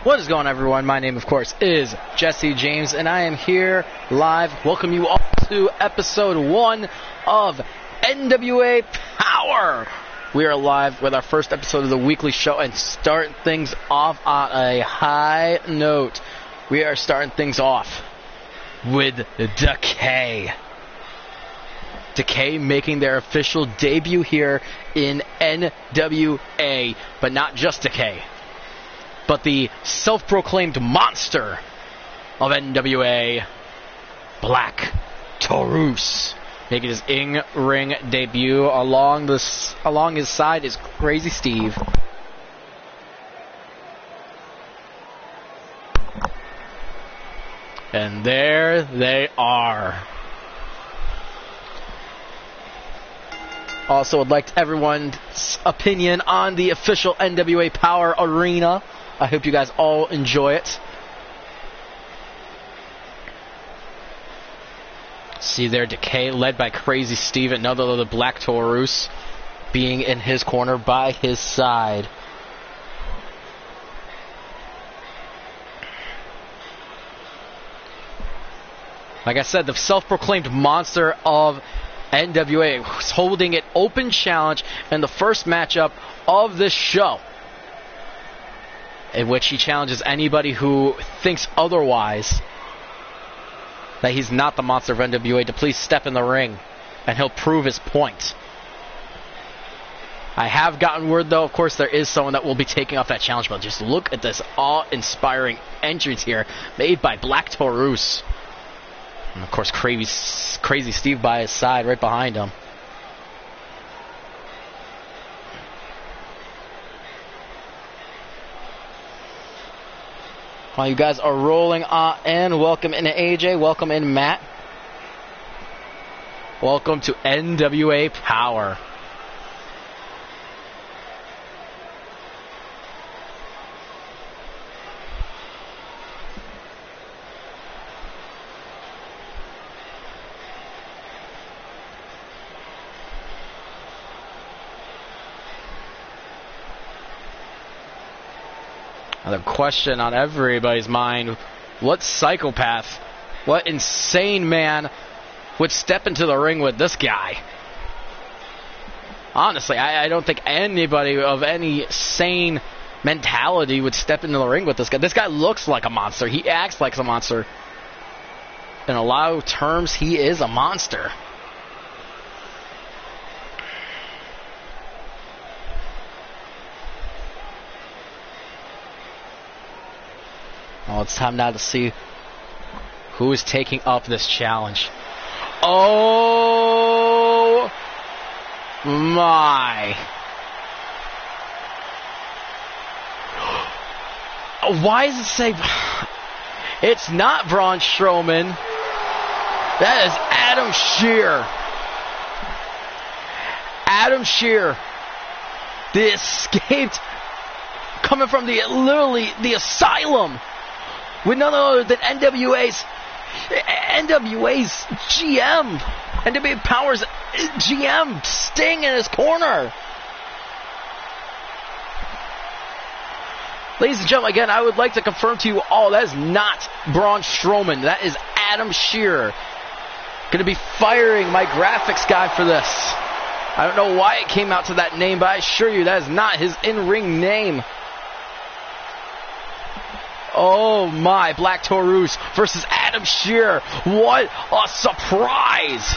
What is going on, everyone? My name, of course, is Jesse James, and I am here live. Welcome you all to episode 1 of NWA Power. We are live with our first episode of the weekly show and start things off on a high note. We are starting things off with Decay. Decay making their official debut here in NWA, but not just Decay, but the self-proclaimed monster of NWA, Black Taurus, making his in-ring debut. Along his side is Crazy Steve. And there they are. Also, would like everyone's opinion on the official NWA Power Arena. I hope you guys all enjoy it. See there, Decay led by Crazy Steve, another of the Black Taurus being in his corner by his side. Like I said, the self-proclaimed monster of NWA was holding an open challenge in the first matchup of this show, in which he challenges anybody who thinks otherwise, that he's not the monster of NWA, to please step in the ring, and he'll prove his point. I have gotten word, though, of course, there is someone that will be taking off that challenge, but just look at this awe-inspiring entrance here, made by Black Taurus. And, of course, Crazy Steve by his side, right behind him. While you guys are rolling in, welcome in AJ, welcome in Matt. Welcome to NWA Power. The question on everybody's mind: what psychopath, what insane man would step into the ring with this guy? Honestly, I don't think anybody of any sane mentality would step into the ring with this guy. This guy looks like a monster. He acts like a monster. In a lot of terms, he is a monster. Well, it's time now to see who is taking up this challenge. Oh my. Why does it say... It's not Braun Strowman. That is Adam Shearer. Adam Shearer, the escaped, coming from literally the asylum, with none other than NWA's GM, NWA Power's GM, Sting in his corner. Ladies and gentlemen, again, I would like to confirm to you all, that is not Braun Strowman. That is Adam Shearer. Going to be firing my graphics guy for this. I don't know why it came out to that name, but I assure you that is not his in-ring name. Oh my, Black Taurus versus Adam Shearer. What a surprise.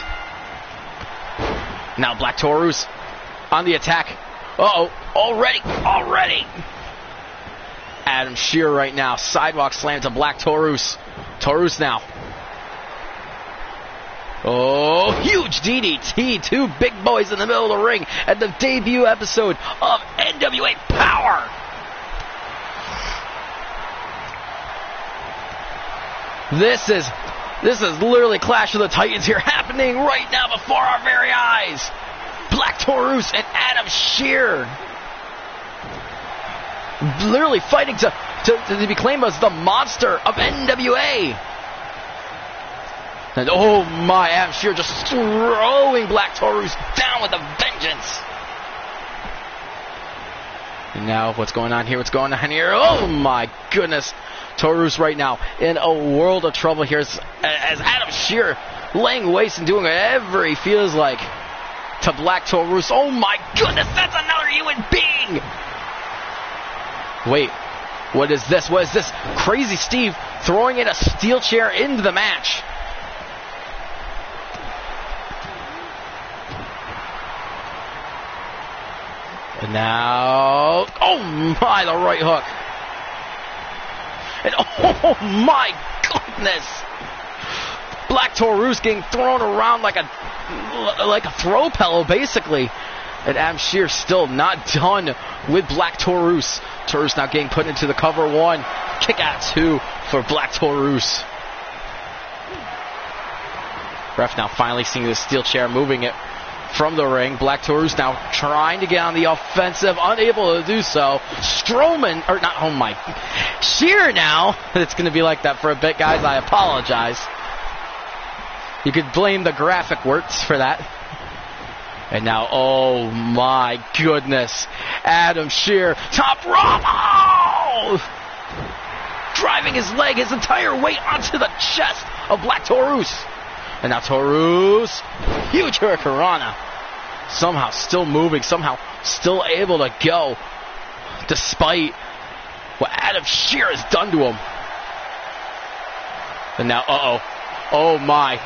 Now Black Taurus on the attack. Uh-oh, already. Adam Shearer right now, sidewalk slam to Black Taurus. Taurus now. Oh, huge DDT. Two big boys in the middle of the ring at the debut episode of NWA Power. This is literally Clash of the Titans here, happening right now before our very eyes. Black Taurus and Adam Shearer literally fighting to be claimed as the monster of NWA. And oh my, Adam Shearer just throwing Black Taurus down with a vengeance. And now, what's going on here? What's going on here? Oh my goodness. Taurus right now in a world of trouble here as Adam Shearer laying waste and doing whatever he feels like to Black Taurus. Oh my goodness, that's another human being! Wait, what is this? What is this? Crazy Steve throwing in a steel chair into the match. And now, oh my, the right hook. And oh my goodness. Black Taurus getting thrown around like a throw pillow, basically. And Adam Shearer still not done with Black Taurus. Taurus now getting put into the cover one. Kick out two for Black Taurus. Ref now finally seeing the steel chair, moving it from the ring. Black Taurus now trying to get on the offensive, unable to do so. Strowman, or not, oh my, Shearer now. It's going to be like that for a bit, guys. I apologize. You could blame the graphic works for that. And now, oh my goodness, Adam Shearer, top rope, oh! Driving his leg, his entire weight onto the chest of Black Taurus. And now Taurus, huge hurricanrana. Somehow still moving, somehow still able to go, despite what Adam Shearer has done to him. And now, oh my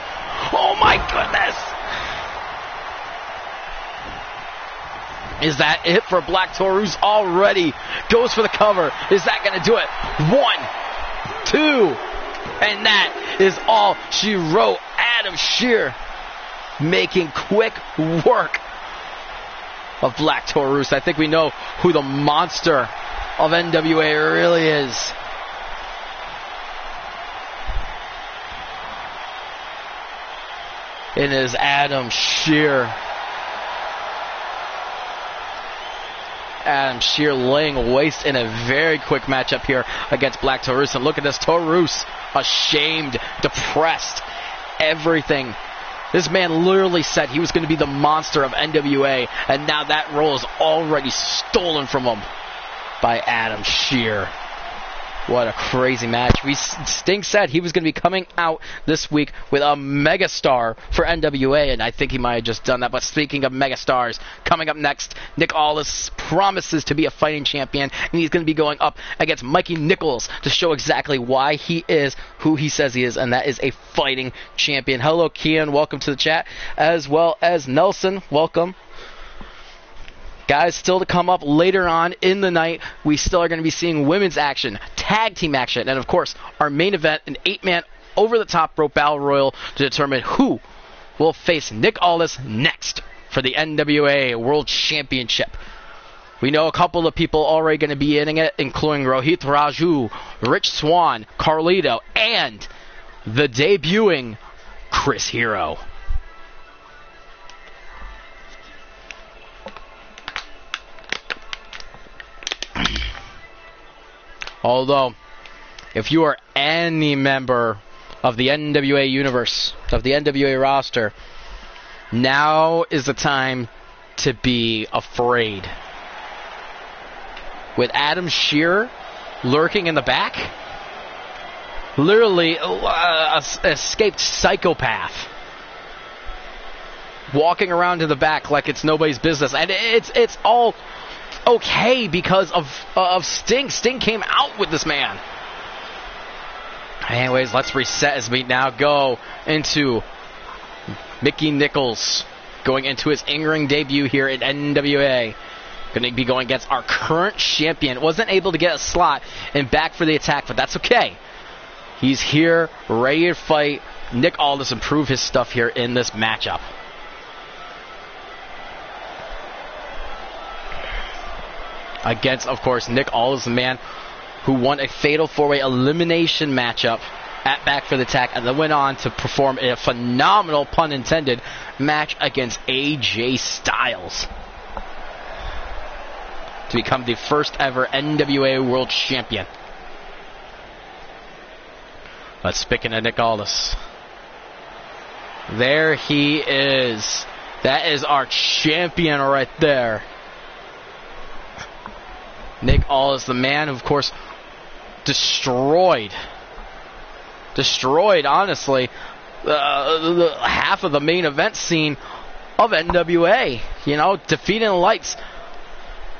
goodness. Is that it for Black Taurus already? Goes for the cover. Is that going to do it? 1, 2, and that is all she wrote. Adam Shearer making quick work of Black Taurus. I think we know who the monster of NWA really is. It is Adam Shearer. Adam Shearer laying waste in a very quick matchup here against Black Taurus. And look at this, Taurus ashamed, depressed, everything. This man literally said he was going to be the monster of NWA, and now that role is already stolen from him by Adam Shearer. What a crazy match. Sting said he was going to be coming out this week with a megastar for NWA, and I think he might have just done that. But speaking of megastars, coming up next, Nick Aldis promises to be a fighting champion, and he's going to be going up against Mikey Nichols to show exactly why he is who he says he is, and that is a fighting champion. Hello, Kian. Welcome to the chat, as well as Nelson. Welcome. Guys, still to come up later on in the night, we still are going to be seeing women's action, tag team action, and of course, our main event, an 8-man over-the-top rope battle royal to determine who will face Nick Aldis next for the NWA World Championship. We know a couple of people already going to be in it, including Rohit Raju, Rich Swann, Carlito, and the debuting Chris Hero. Although, if you are any member of the NWA universe, of the NWA roster, now is the time to be afraid. With Adam Shearer lurking in the back, literally an escaped psychopath, walking around in the back like it's nobody's business, and it's all okay because of Sting. Sting came out with this man. Anyways, let's reset as we now go into Mickey Nichols going into his in-ring debut here at NWA. Going to be going against our current champion. Wasn't able to get a slot and back for the attack, but that's okay. He's here, ready to fight Nick Aldis and prove his stuff here in this matchup. Against, of course, Nick Aldis, the man who won a fatal 4-way elimination matchup at Back for the Attack, and then went on to perform a phenomenal, pun intended, match against AJ Styles to become the first ever NWA World Champion. But speaking of Nick Aldis, there he is. That is our champion right there. Nick Aldis, the man who, of course, destroyed, honestly, the half of the main event scene of NWA. You know, defeating the likes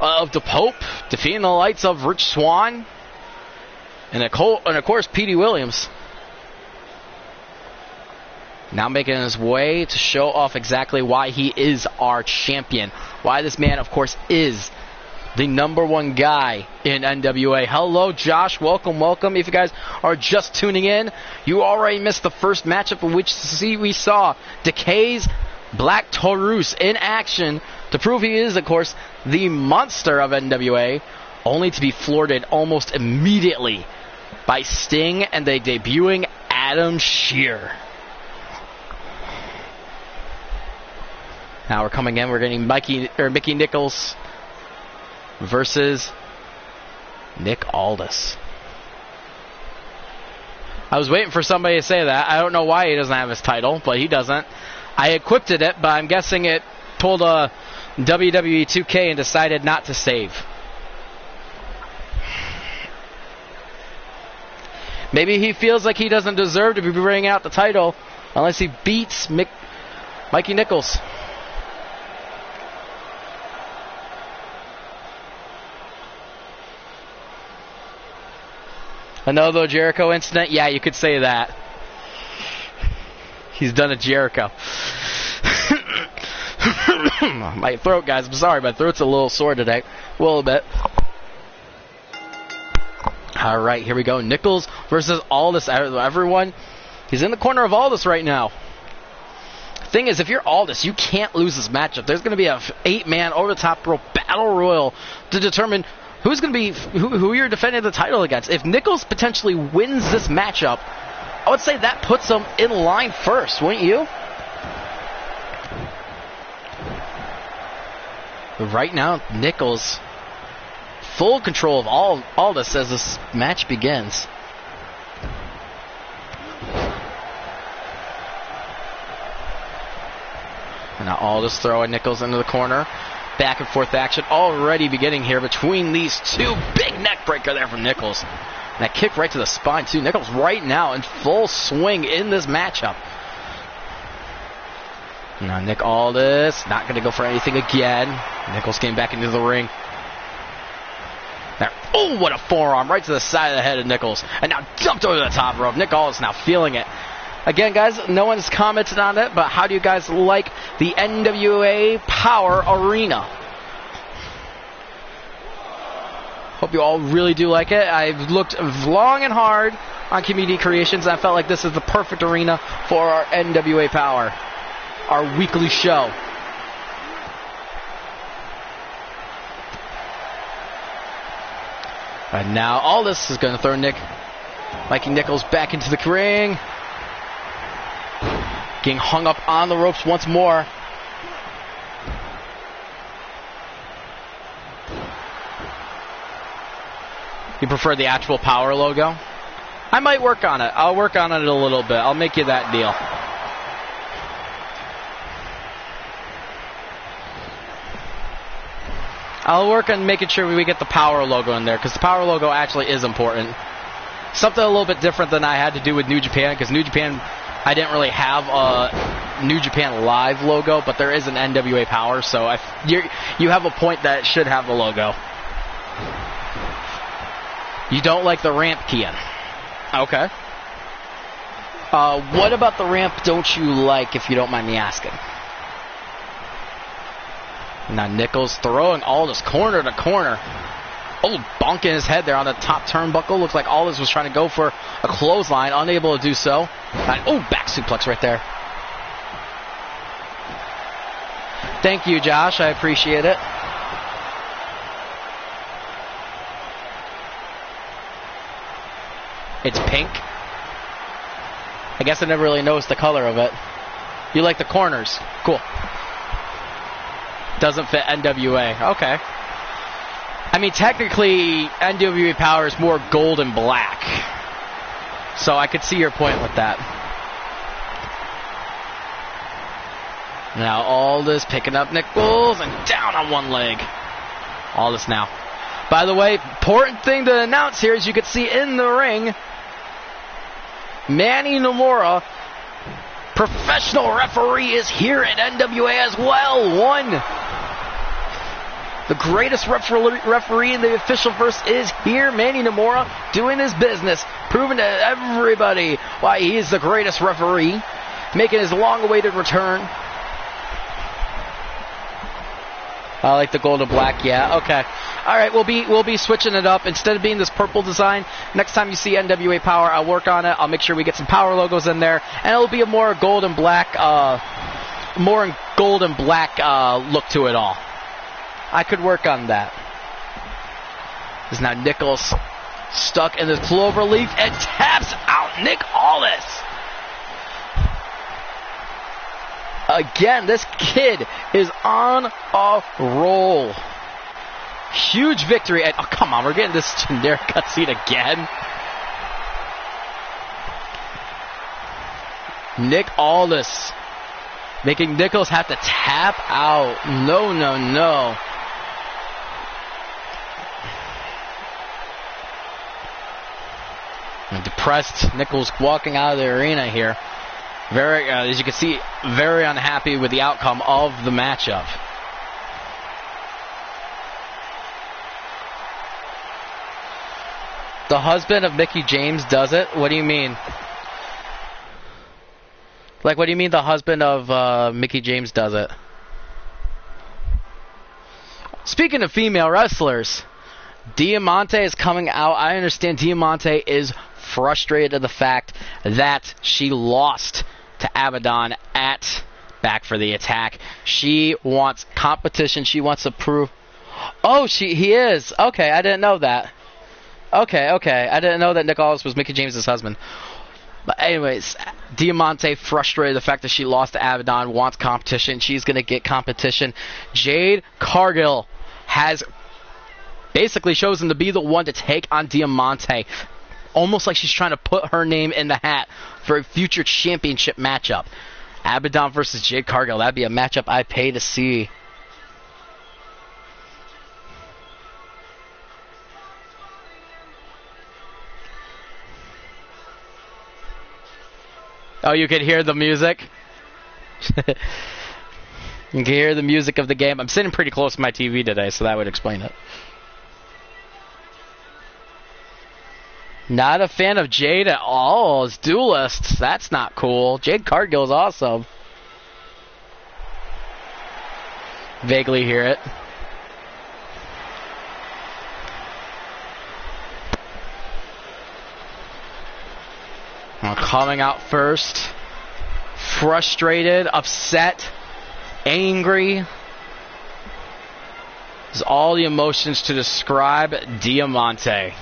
of the Pope, defeating the likes of Rich Swann, and of course, Petey Williams. Now making his way to show off exactly why he is our champion. Why this man, of course, is the #1 guy in NWA. Hello, Josh. Welcome, welcome. If you guys are just tuning in, you already missed the first matchup in which we saw Decay's Black Taurus in action to prove he is, of course, the monster of NWA, only to be thwarted almost immediately by Sting and the debuting Adam Shearer. Now we're coming in. We're getting Mickey Nichols versus Nick Aldis. I was waiting for somebody to say that. I don't know why he doesn't have his title, but he doesn't. I equipped it, but I'm guessing it pulled a WWE 2K and decided not to save. Maybe he feels like he doesn't deserve to be bringing out the title unless he beats Mikey Nichols. Another Jericho incident? Yeah, you could say that. He's done a Jericho. My throat, guys. I'm sorry. My throat's a little sore today. A little bit. All right, here we go. Nichols versus Aldis. Everyone, he's in the corner of Aldis right now. Thing is, if you're Aldis, you can't lose this matchup. There's going to be a 8-man over-the-top rope battle royal to determine who's going to be who you're defending the title against. If Nichols potentially wins this matchup, I would say that puts him in line first, wouldn't you? But right now, Nichols full control of Aldis as this match begins. And now Aldis throwing Nichols into the corner. Back and forth action already beginning here between these two. Big neck breaker there from Nichols. And that kick right to the spine too. Nichols right now in full swing in this matchup. Now Nick Aldis not going to go for anything again. Nichols came back into the ring. There. Oh, what a forearm right to the side of the head of Nichols. And now dumped over the top rope. Nick Aldis now feeling it. Again, guys, no one's commented on it, but how do you guys like the NWA Power Arena? Hope you all really do like it. I've looked long and hard on Community Creations, and I felt like this is the perfect arena for our NWA Power, our weekly show. And now Aldis is going to throw Mikey Nichols back into the ring. Getting hung up on the ropes once more. You prefer the actual Power logo? I might work on it. I'll work on it a little bit. I'll make you that deal. I'll work on making sure we get the Power logo in there, because the Power logo actually is important. Something a little bit different than I had to do with New Japan, because New Japan, I didn't really have a New Japan Live logo, but there is an NWA Power, so you have a point that it should have the logo. You don't like the ramp, Kian? Okay. What about the ramp don't you like, if you don't mind me asking? Now Nichols throwing Aldis corner to corner. Oh, bonking his head there on the top turnbuckle. Looks like Aldis was trying to go for a clothesline, unable to do so. And, oh, back suplex right there. Thank you, Josh. I appreciate it. It's pink. I guess I never really noticed the color of it. You like the corners. Cool. Doesn't fit NWA. Okay. I mean, technically, NWA Power is more gold and black. So I could see your point with that. Now Aldis picking up Nichols and down on one leg. Aldis now By the way, important thing to announce here, as you can see in the ring, Manny Nomura, professional referee, is here at NWA as well. The greatest referee in the official verse is here. Manny Nomura doing his business, proving to everybody why he is the greatest referee, making his long-awaited return. I like the gold and black, yeah, okay. All right, we'll be switching it up. Instead of being this purple design, next time you see NWA Power, I'll work on it. I'll make sure we get some Power logos in there, and it'll be a more gold and black look to it all. I could work on that. This is now Nichols stuck in the cloverleaf and taps out Nick Aldis. Again, this kid is on a roll. Huge victory. Oh, come on, we're getting this generic cutscene again. Nick Aldis making Nichols have to tap out. No. Depressed Nichols walking out of the arena here. Very, as you can see, very unhappy with the outcome of the matchup. The husband of Mickie James does it? What do you mean? Like, what do you mean the husband of Mickie James does it? Speaking of female wrestlers, Diamante is coming out. I understand Diamante is frustrated at the fact that she lost to Abaddon at Back for the Attack. She wants competition. She wants to prove... Oh, he is. Okay, I didn't know that. Okay. I didn't know that Nick Aldis was Mickie James' husband. But anyways, Diamante, frustrated the fact that she lost to Abaddon, wants competition. She's going to get competition. Jade Cargill has basically chosen to be the one to take on Diamante. Almost like she's trying to put her name in the hat for a future championship matchup. Abaddon versus Jade Cargill. That'd be a matchup I'd pay to see. Oh, you can hear the music? You can hear the music of the game. I'm sitting pretty close to my TV today, so that would explain it. Not a fan of Jade at all as duelists. That's not cool. Jade Cargill is awesome. Vaguely hear it. Coming out first. Frustrated, upset, angry. There's all the emotions to describe Diamante.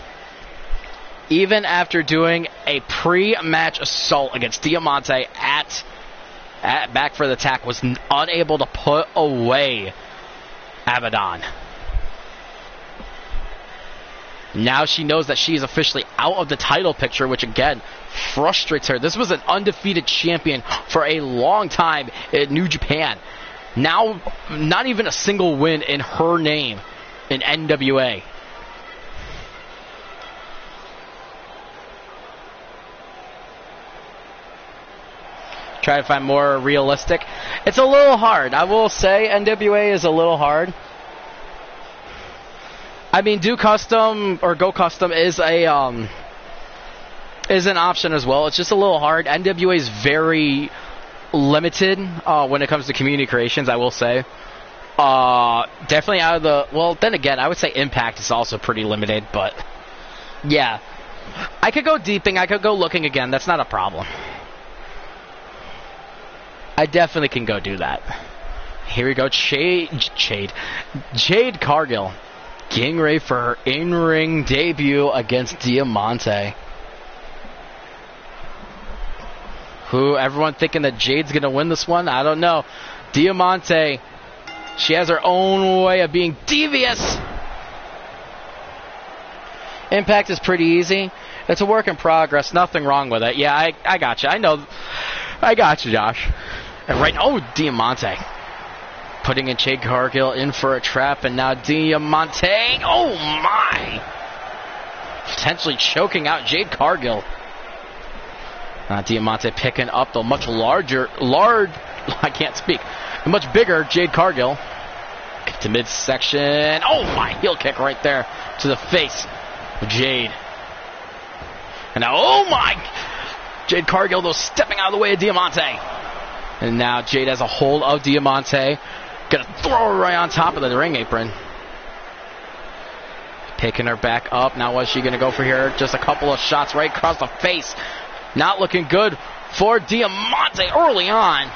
Even after doing a pre-match assault against Diamante at Back for the Attack, was unable to put away Abaddon. Now she knows that she is officially out of the title picture, which again frustrates her. This was an undefeated champion for a long time in New Japan. Now, not even a single win in her name in NWA. Try to find more realistic. It's a little hard. I will say NWA is a little hard. I mean, do custom or go custom is an option as well. It's just a little hard. NWA is very limited when it comes to community creations, I will say. Definitely out of the... Well, then again, I would say Impact is also pretty limited, but... Yeah. I could go deeping. I could go looking again. That's not a problem. I definitely can go do that. Here we go. Jade Cargill getting ready for her in-ring debut against Diamante. Who, everyone thinking that Jade's going to win this one? I don't know. Diamante, she has her own way of being devious. Impact is pretty easy. It's a work in progress. Nothing wrong with it. Yeah, I got you. I know. I got you, Josh. And right. Oh, Diamante. Putting in Jade Cargill in for a trap, and now Diamante. Oh my! Potentially choking out Jade Cargill. Diamante picking up the much I can't speak. The much bigger Jade Cargill. Kick to midsection. Oh my! Heel kick right there to the face of Jade. And now, oh my! Jade Cargill, though, stepping out of the way of Diamante. And now Jade has a hold of Diamante. Gonna throw her right on top of the ring apron. Picking her back up. Now what's she gonna go for here? Just a couple of shots right across the face. Not looking good for Diamante early on.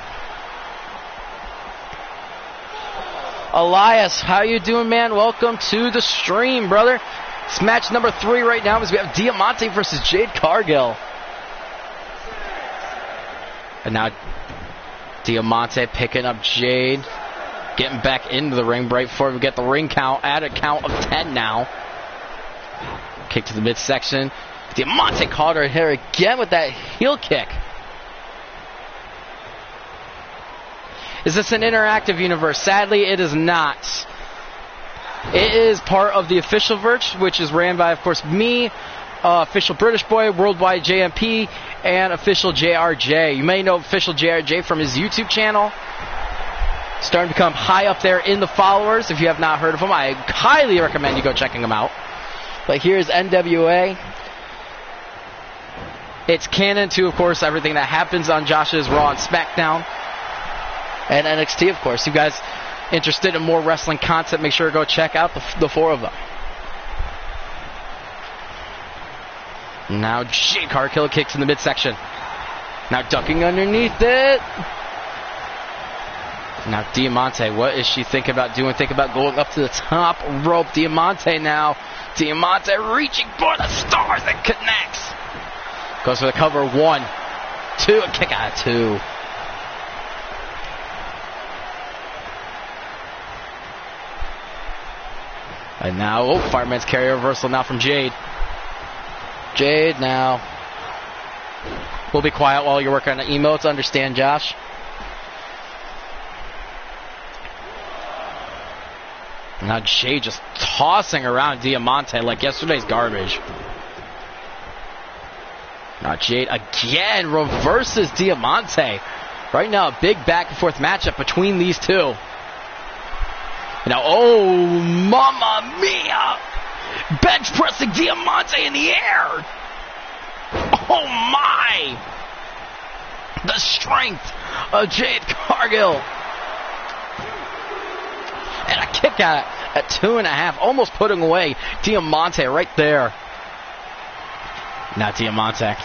Elias, how you doing, man? Welcome to the stream, brother. It's match number 3 right now as we have Diamante versus Jade Cargill. And now Diamante picking up Jade. Getting back into the ring right before we get the ring count. At a count of 10 now. Kick to the midsection. Diamante caught her here again with that heel kick. Is this an interactive universe? Sadly, it is not. It is part of the official verse, which is ran by, of course, me, official British Boy, Worldwide JMP, and official JRJ. You may know official JRJ from his YouTube channel. Starting to become high up there in the followers. If you have not heard of him, I highly recommend you go checking him out. But here's NWA. It's canon to, of course, everything that happens on Josh's Raw and SmackDown. And NXT, of course. You guys interested in more wrestling content, make sure to go check out the 4 of them. Now Jade Cargill kicks in the midsection. Now ducking underneath it. Now Diamante, what is she thinking about doing? Think about going up to the top rope. Diamante now. Diamante reaching for the stars and connects. Goes for the cover. 1, 2, a kick out of 2. And now, fireman's carry reversal now from Jade. Jade now. We'll be quiet while you're working on the emotes. Understand, Josh? Now Jade just tossing around Diamante like yesterday's garbage. Now Jade again reverses Diamante. Right now, a big back and forth matchup between these two. Now, oh, mamma mia! Bench pressing Diamante in the air. Oh my! The strength of Jade Cargill. And a kick out at 2.5, almost putting away Diamante right there. Now Diamante.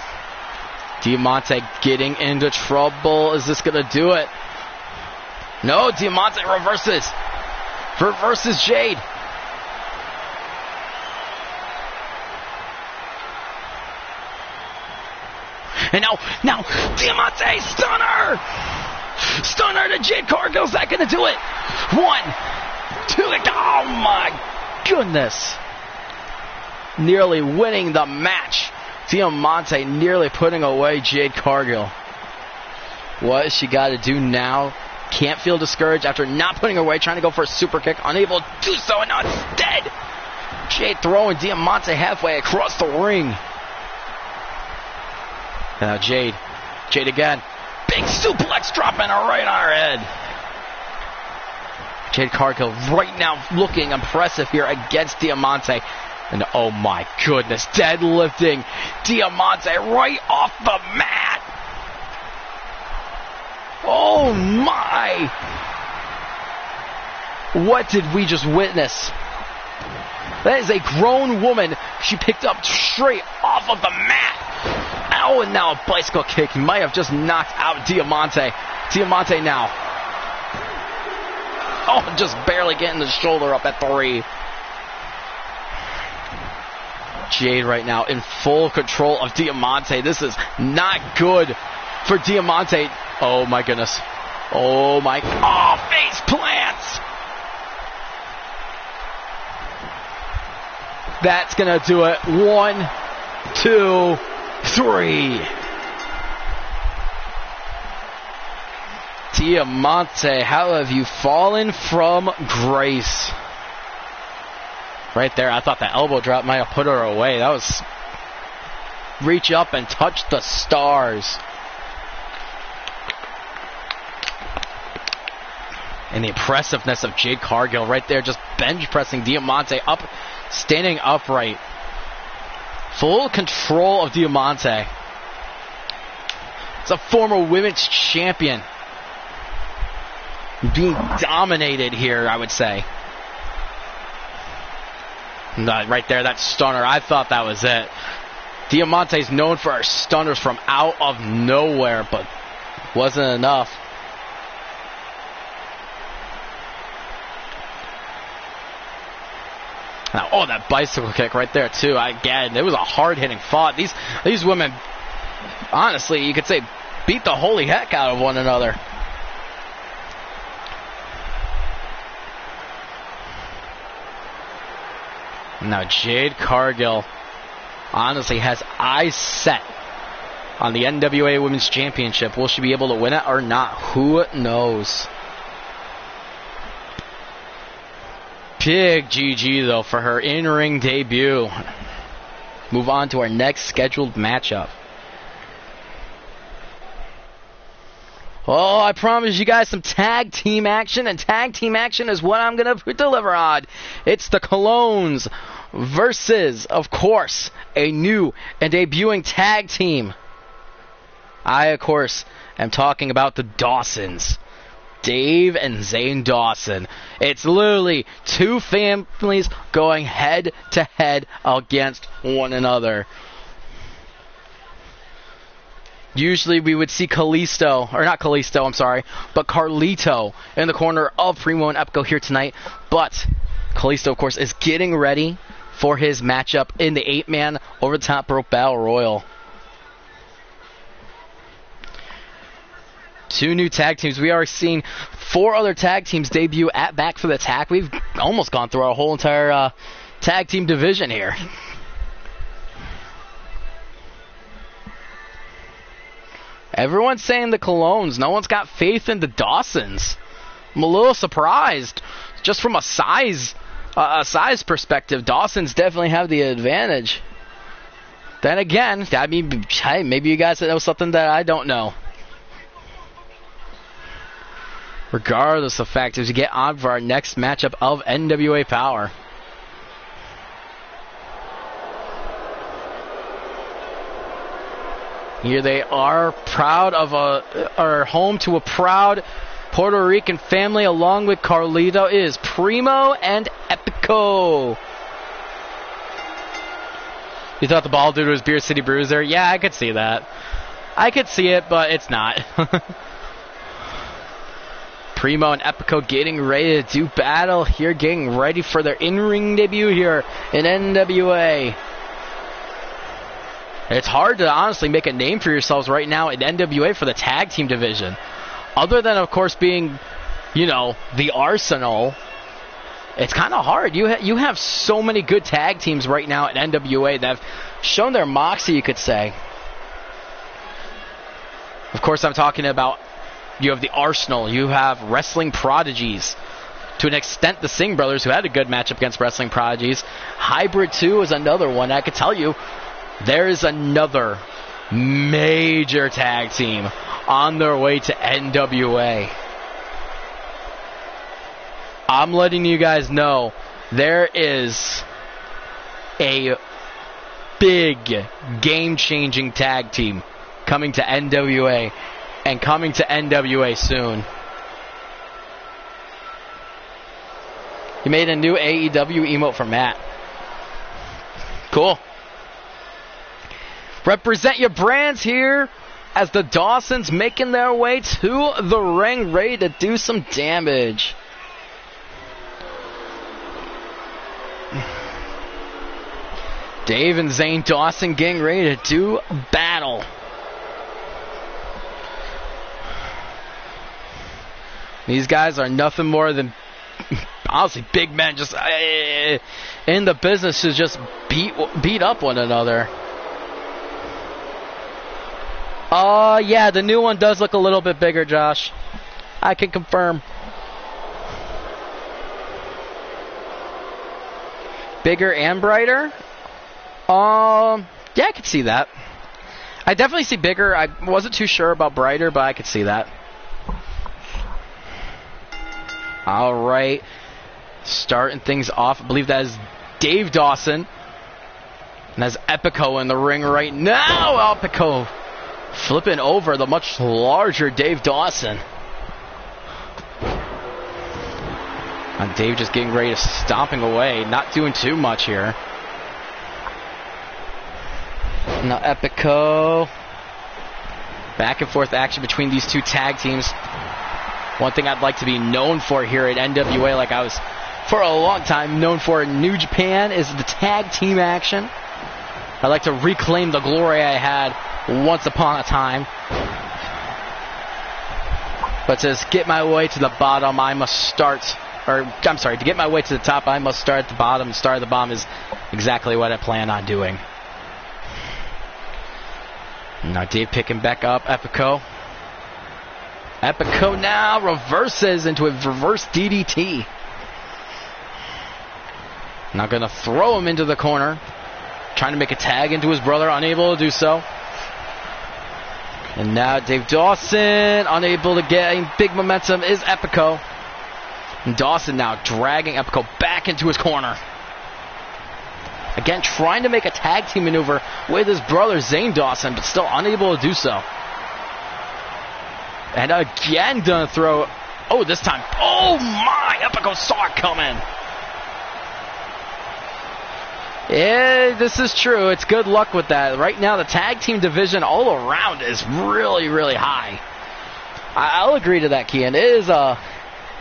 Diamante getting into trouble. Is this going to do it? No, Diamante reverses. Reverses Jade. And now Diamante, stunner! Stunner to Jade Cargill. Is that going to do it? 1, 2, oh my goodness. Nearly winning the match. Diamante nearly putting away Jade Cargill. What has she got to do now? Can't feel discouraged after not putting her away, trying to go for a super kick, unable to do so, and now instead, Jade throwing Diamante halfway across the ring. Now Jade again, big suplex dropping her right on her head. Jade Cargill right now looking impressive here against Diamante. And oh my goodness, deadlifting Diamante right off the mat. Oh my! What did we just witness? That is a grown woman she picked up straight off of the mat. Oh, and now a bicycle kick might have just knocked out Diamante. Diamante now. Oh, just barely getting the shoulder up at 3. Jade right now in full control of Diamante. This is not good for Diamante. Oh my goodness. Oh my. Oh, face plants. That's going to do it. 1, 2, 3. Diamante, how have you fallen from grace? Right there, I thought that elbow drop might have put her away. That was reach up and touch the stars. And the impressiveness of Jade Cargill right there, just bench pressing Diamante up, standing upright. Full control of Diamante. It's a former women's champion. Being dominated here, I would say. Right there, that stunner. I thought that was it. Diamante's known for her stunners from out of nowhere, but wasn't enough. Now, oh, that bicycle kick right there, too. Again, it was a hard-hitting fight. These women, honestly, you could say, beat the holy heck out of one another. Now, Jade Cargill, honestly, has eyes set on the NWA Women's Championship. Will she be able to win it or not? Who knows? Big GG, though, for her in-ring debut. Move on to our next scheduled matchup. Oh, I promised you guys some tag team action, and tag team action is what I'm going to deliver on. It's the Colognes versus, of course, a new and debuting tag team. I, of course, am talking about the Dawsons. Dave and Zane Dawson. It's literally two families going head to head against one another. Usually we would see Carlito in the corner of Primo and Epico here tonight. But Carlito, of course, is getting ready for his matchup in the 8-man over the top rope battle royal. Two new tag teams. We are seeing 4 other tag teams debut at Back for the Attack. We've almost gone through our whole entire tag team division here. Everyone's saying the Colognes. No one's got faith in the Dawsons. I'm a little surprised. Just from a size perspective, Dawsons definitely have the advantage. Then again, I mean, hey, maybe you guys know something that I don't know. Regardless of fact, as we get on for our next matchup of NWA Power. Here they are, proud of are home to a proud Puerto Rican family, along with Carlito, is Primo and Epico. You thought the ball dude was Beer City Bruiser? Yeah, I could see that. I could see it, but it's not. Primo and Epico getting ready to do battle here, getting ready for their in-ring debut here in NWA. It's hard to honestly make a name for yourselves right now in NWA for the tag team division. Other than, of course, being, you know, the Arsenal, it's kind of hard. You have so many good tag teams right now at NWA that have shown their moxie, you could say. Of course, I'm talking about, you have the Arsenal, you have Wrestling Prodigies. To an extent, the Singh brothers, who had a good matchup against Wrestling Prodigies. Hybrid 2 is another one. I could tell you, there is another major tag team on their way to NWA. I'm letting you guys know there is a big game-changing tag team coming to NWA, and coming to NWA soon. You made a new AEW emote for Matt. Cool. Represent your brands here as the Dawsons making their way to the ring, ready to do some damage. Dave and Zane Dawson getting ready to do battle. These guys are nothing more than, honestly, big men just in the business to just beat up one another. Yeah, the new one does look a little bit bigger, Josh. I can confirm. Bigger and brighter? Yeah, I could see that. I definitely see bigger. I wasn't too sure about brighter, but I could see that. All right. Starting things off. I believe that is Dave Dawson. And that's Epico in the ring right now. Epico flipping over the much larger Dave Dawson. And Dave just getting ready to stomping away. Not doing too much here. Now Epico. Back and forth action between these two tag teams. One thing I'd like to be known for here at NWA, like I was for a long time known for in New Japan, is the tag team action. I'd like to reclaim the glory I had once upon a time. But to get my way to the bottom, I must start... to get my way to the top, I must start at the bottom. Start at the bottom is exactly what I plan on doing. Now Dave picking back up Epico. Epico now reverses into a reverse DDT. Now going to throw him into the corner. Trying to make a tag into his brother, unable to do so. And now Dave Dawson, unable to get any big momentum, is Epico. And Dawson now dragging Epico back into his corner. Again, trying to make a tag team maneuver with his brother Zane Dawson, but still unable to do so. And again gonna throw... Oh, this time... Oh my! Epico saw it coming! Yeah, this is true. It's good luck with that. Right now, the tag team division all around is really, really high. I'll agree to that, Kian. It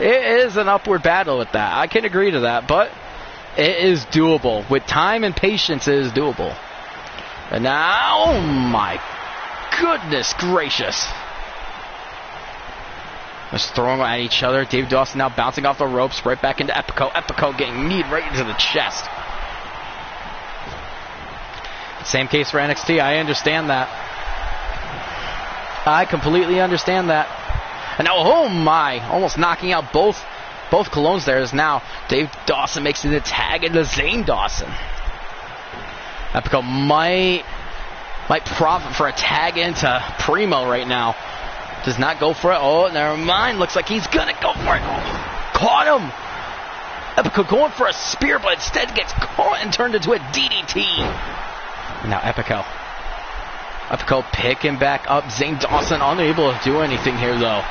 is an upward battle with that. I can agree to that, but it is doable. With time and patience, it is doable. And now, oh my goodness gracious. Just throwing at each other. Dave Dawson now bouncing off the ropes right back into Epico. Epico getting kneed right into the chest. Same case for NXT. I understand that. I completely understand that. And now, oh my, almost knocking out both Colognes there is now Dave Dawson makes it a tag into Zane Dawson. Epico might profit for a tag into Primo right now. Does not go for it. Oh, never mind. Looks like he's gonna go for it. Oh, caught him. Epico going for a spear, but instead gets caught and turned into a DDT. Now Epico picking back up. Zane Dawson unable to do anything here though.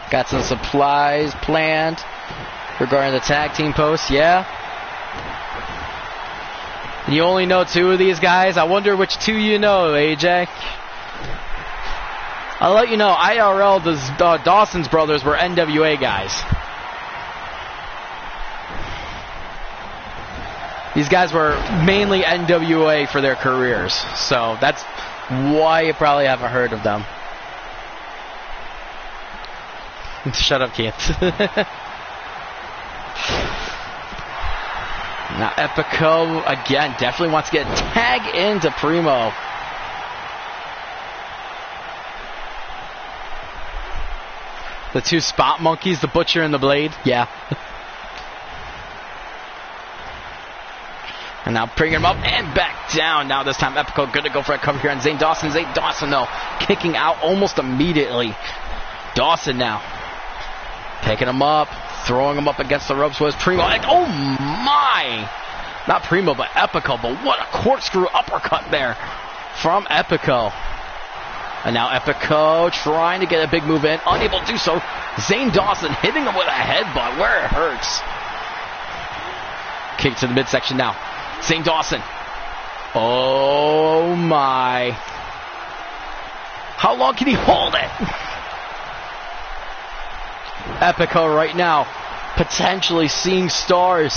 Got some supplies planned regarding the tag team post, yeah. You only know two of these guys. I wonder which two you know, AJ. I'll let you know, IRL, Dawson's brothers were NWA guys. These guys were mainly NWA for their careers, so that's why you probably haven't heard of them. Shut up, Keith. Now Epico, again, definitely wants to get a tag into Primo. The two spot monkeys, the Butcher and the Blade. Yeah. And now bringing him up and back down. Now this time Epico going to go for a cover here on Zane Dawson. Zane Dawson, though, kicking out almost immediately. Dawson now picking him up, throwing him up against the ropes with Primo. Oh my! Not Primo, but Epico. But what a corkscrew uppercut there from Epico. And now Epico trying to get a big move in, unable to do so. Zane Dawson hitting him with a headbutt where it hurts. Kick to the midsection now. Zane Dawson. Oh my. How long can he hold it? Epico right now potentially seeing stars.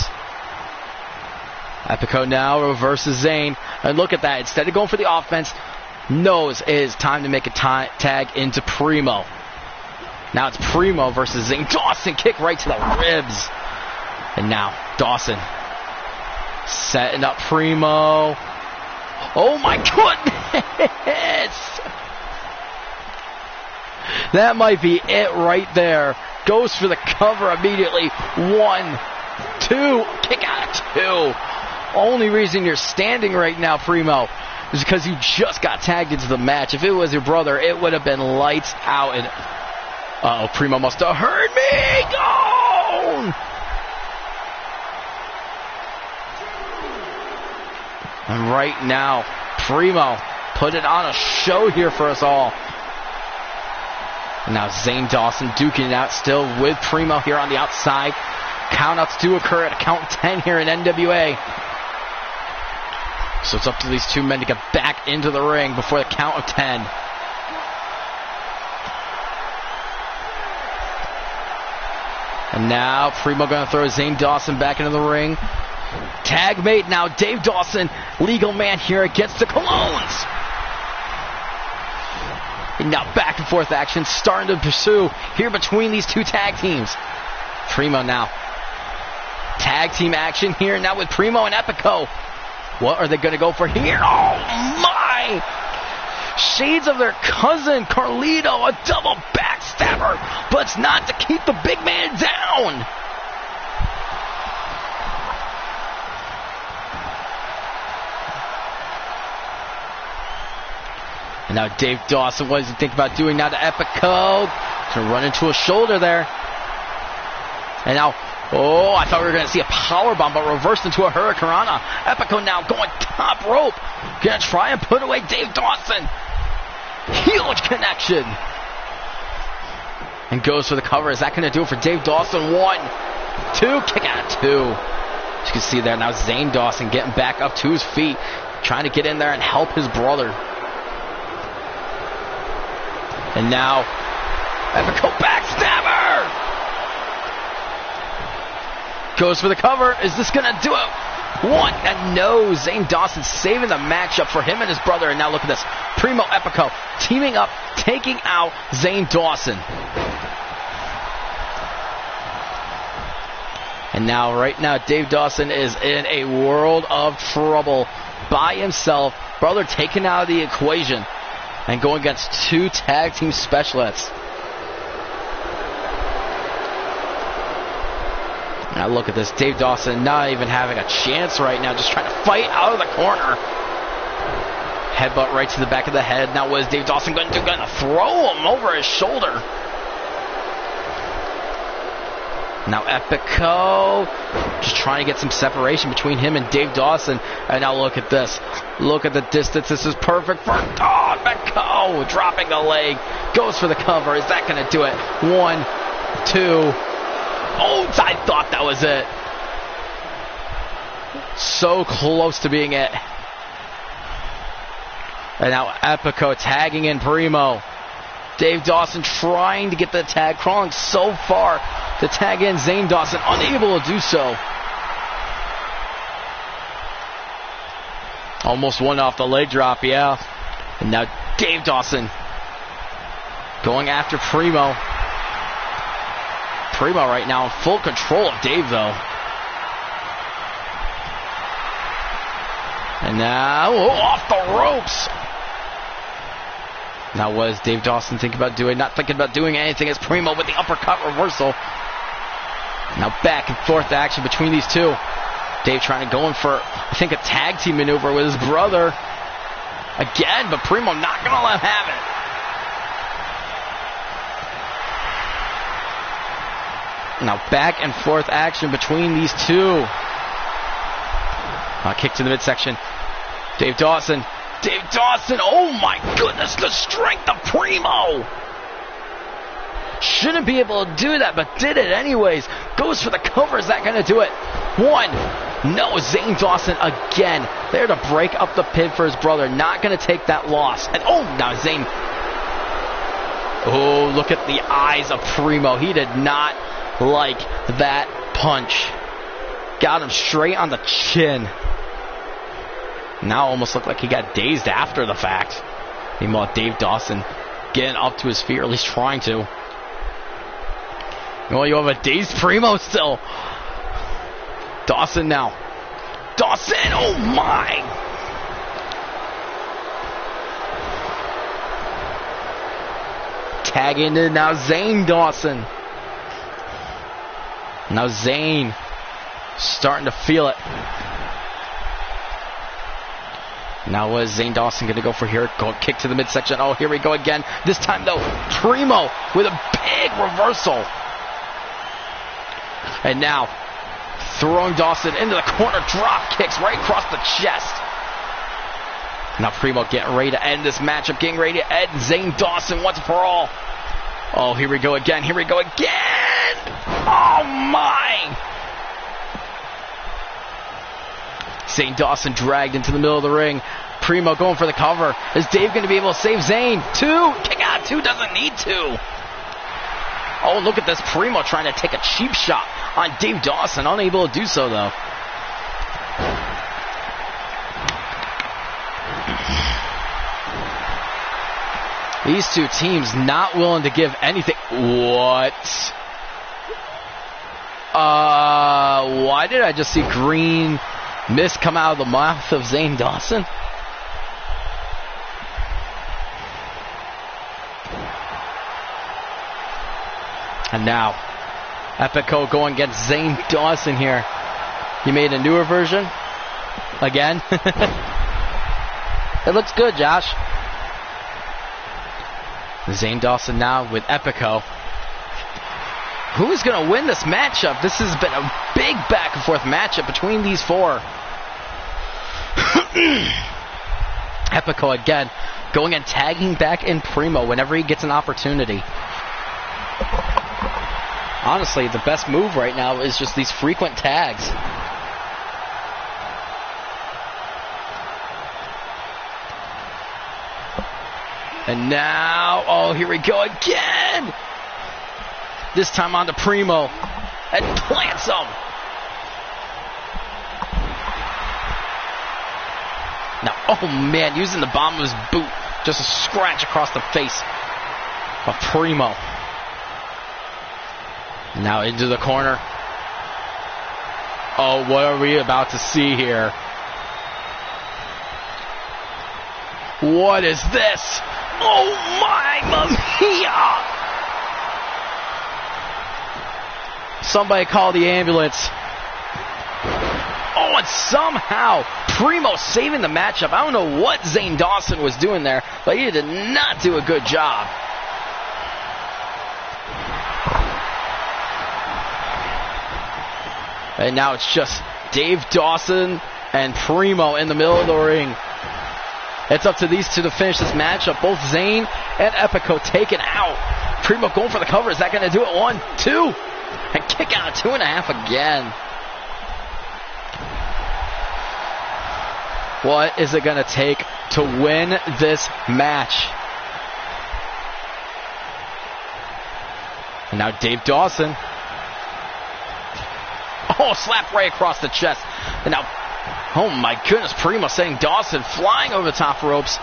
Epico now reverses Zane. And look at that. Instead of going for the offense, knows it is time to make a tag into Primo. Now it's Primo versus Zane Dawson. Kick right to the ribs. And now Dawson Setting up Primo. Oh my goodness! That might be it right there. Goes for the cover immediately. 1, 2, kick out of 2. Only reason you're standing right now, Primo, is because you just got tagged into the match. If it was your brother, it would have been lights out. And uh-oh, Primo must have heard me. Gone! And right now, Primo put it on a show here for us all. And now Zane Dawson duking it out still with Primo here on the outside. Countouts do occur at a count 10 here in NWA. So it's up to these two men to get back into the ring before the count of 10. And now Primo going to throw Zane Dawson back into the ring. Tag mate now, Dave Dawson, legal man here against the Colognes. And now back and forth action starting to pursue here between these two tag teams. Primo now. Tag team action here now with Primo and Epico. What are they going to go for here? Oh my! Shades of their cousin Carlito, a double backstabber, but it's not to keep the big man down. And now Dave Dawson, what does he think about doing now to Epico? Going to run into a shoulder there. And now, oh, I thought we were going to see a powerbomb, but reversed into a Hurricanrana. Epico now going top rope. Going to try and put away Dave Dawson. Huge connection. And goes for the cover. Is that going to do it for Dave Dawson? 1, 2, kick out of 2. As you can see there now, Zane Dawson getting back up to his feet, trying to get in there and help his brother. And now, Epico backstabber! Goes for the cover. Is this going to do it? 1, and no. Zane Dawson saving the matchup for him and his brother. And now look at this. Primo Epico teaming up, taking out Zane Dawson. And now, right now, Dave Dawson is in a world of trouble by himself. Brother taken out of the equation. And going against two tag team specialists. Now look at this. Dave Dawson not even having a chance right now. Just trying to fight out of the corner. Headbutt right to the back of the head. Now what is Dave Dawson going to do? Going to throw him over his shoulder. Now Epico just trying to get some separation between him and Dave Dawson. And now look at this. Look at the distance. This is perfect for Epico. Dropping the leg. Goes for the cover. Is that going to do it? 1, 2. Oh, I thought that was it. So close to being it. And now Epico tagging in Primo. Dave Dawson trying to get the tag, crawling so far to tag in Zane Dawson, unable to do so. Almost one off the leg drop, yeah. And now Dave Dawson going after Primo. Primo right now in full control of Dave, though. And now, off the ropes. Now what does Dave Dawson think about doing? Not thinking about doing anything as Primo with the uppercut reversal. Now back and forth action between these two. Dave trying to go in for, I think, a tag team maneuver with his brother. Again, but Primo not going to let him have it. Now back and forth action between these two. Kick to the midsection. Dave Dawson, oh my goodness, the strength of Primo. Shouldn't be able to do that, but did it anyways. Goes for the cover. Is that going to do it? 1. No, Zane Dawson again. There to break up the pin for his brother. Not going to take that loss. And oh, now Zane. Oh, look at the eyes of Primo. He did not like that punch. Got him straight on the chin. Now almost looked like he got dazed after the fact. Meanwhile, Dave Dawson getting up to his feet, or at least trying to. Well, you have a dazed Primo still. Dawson now. Dawson, oh my! Tagging in now Zane Dawson. Now Zane starting to feel it. Now what is Zane Dawson going to go for here? Go kick to the midsection. Oh, here we go again. This time though, Primo with a big reversal. And now throwing Dawson into the corner, drop kicks right across the chest. Now Primo getting ready to end this matchup, getting ready to end Zane Dawson once for all. Oh, here we go again, here we go again! Oh my! Zane Dawson dragged into the middle of the ring. Primo going for the cover. Is Dave going to be able to save Zane? Two! Kick out, two doesn't need to. Oh, look at this. Primo trying to take a cheap shot on Dave Dawson. Unable to do so, though. These two teams not willing to give anything. What? Why did I just see green mist come out of the mouth of Zane Dawson? And now, Epico going against Zane Dawson here. You made a newer version? Again? It looks good, Josh. Zane Dawson now with Epico. Who is going to win this matchup? This has been a big back and forth matchup between these four. Epico again going and tagging back in Primo whenever he gets an opportunity. Honestly, the best move right now is just these frequent tags. And now, oh, here we go again. This time on to Primo. And plants him. Now, oh man, using the bottom of his boot. Just a scratch across the face of Primo. Now into the corner. Oh, what are we about to see here? What is this? Oh my, Mamiya! Somebody call the ambulance. Oh, and somehow Primo saving the matchup. I don't know what Zane Dawson was doing there, but he did not do a good job. And now it's just Dave Dawson and Primo in the middle of the ring. It's up to these two to finish this matchup. Both Zane and Epico taken out. Primo going for the cover. Is that going to do it? 1, 2. And kick out 2.5 again. What is it going to take to win this match? And now Dave Dawson. Oh, slap right across the chest. And now, oh my goodness, Primo sending Dawson flying over the top ropes.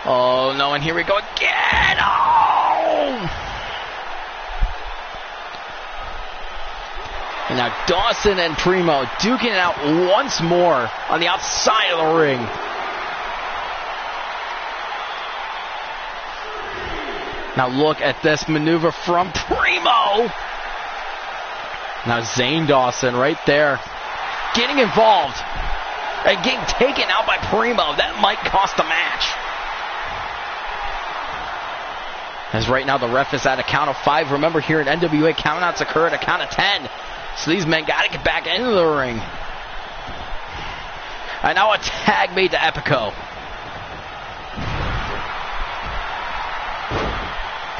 Oh no, and here we go again. Oh! And now Dawson and Primo duking it out once more on the outside of the ring. Now look at this maneuver from Primo. Now Zane Dawson right there getting involved and getting taken out by Primo. That might cost the match. As right now the ref is at a count of 5. Remember, here in NWA, countouts occur at a count of 10. So these men got to get back into the ring. And now a tag made to Epico.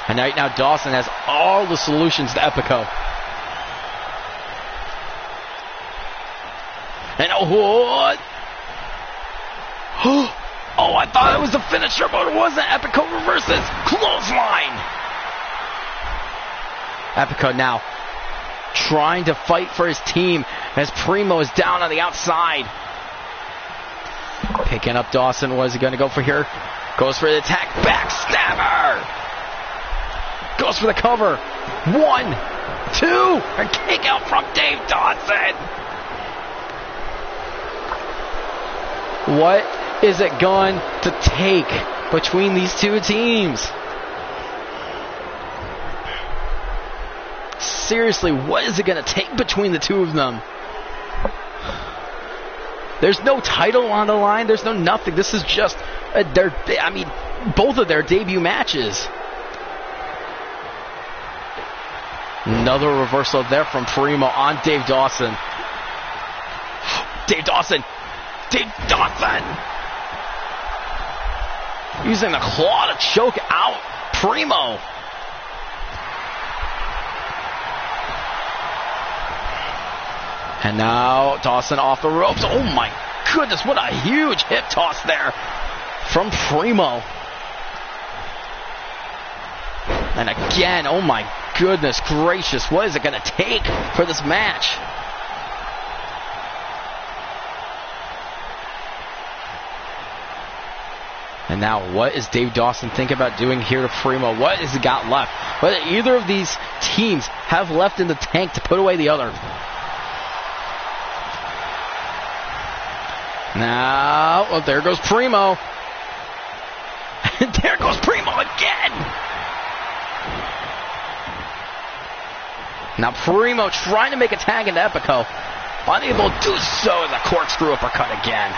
And right now Dawson has all the solutions to Epico. And oh, what? Oh, I thought it was the finisher, but it wasn't. Epico reverses. Clothesline. Epico now trying to fight for his team as Primo is down on the outside. Picking up Dawson. What is he going to go for here? Goes for the attack. Backstabber. Goes for the cover. 1, 2. And kick out from Dave Dawson. What is it going to take between these two teams? Seriously, what is it going to take between the two of them? There's no title on the line. There's no nothing. This is just both of their debut matches. Another reversal there from Primo on Dave Dawson. Dave Dawson. Using the claw to choke out Primo. And now Dawson off the ropes. Oh my goodness, what a huge hip toss there from Primo. And again, oh my goodness gracious, what is it going to take for this match? And now what is Dave Dawson thinking about doing here to Primo? What has he got left? What do either of these teams have left in the tank to put away the other? Now, well, there goes Primo. There goes Primo again. Now Primo trying to make a tag into Epico. Unable to do so as a corkscrew uppercut again.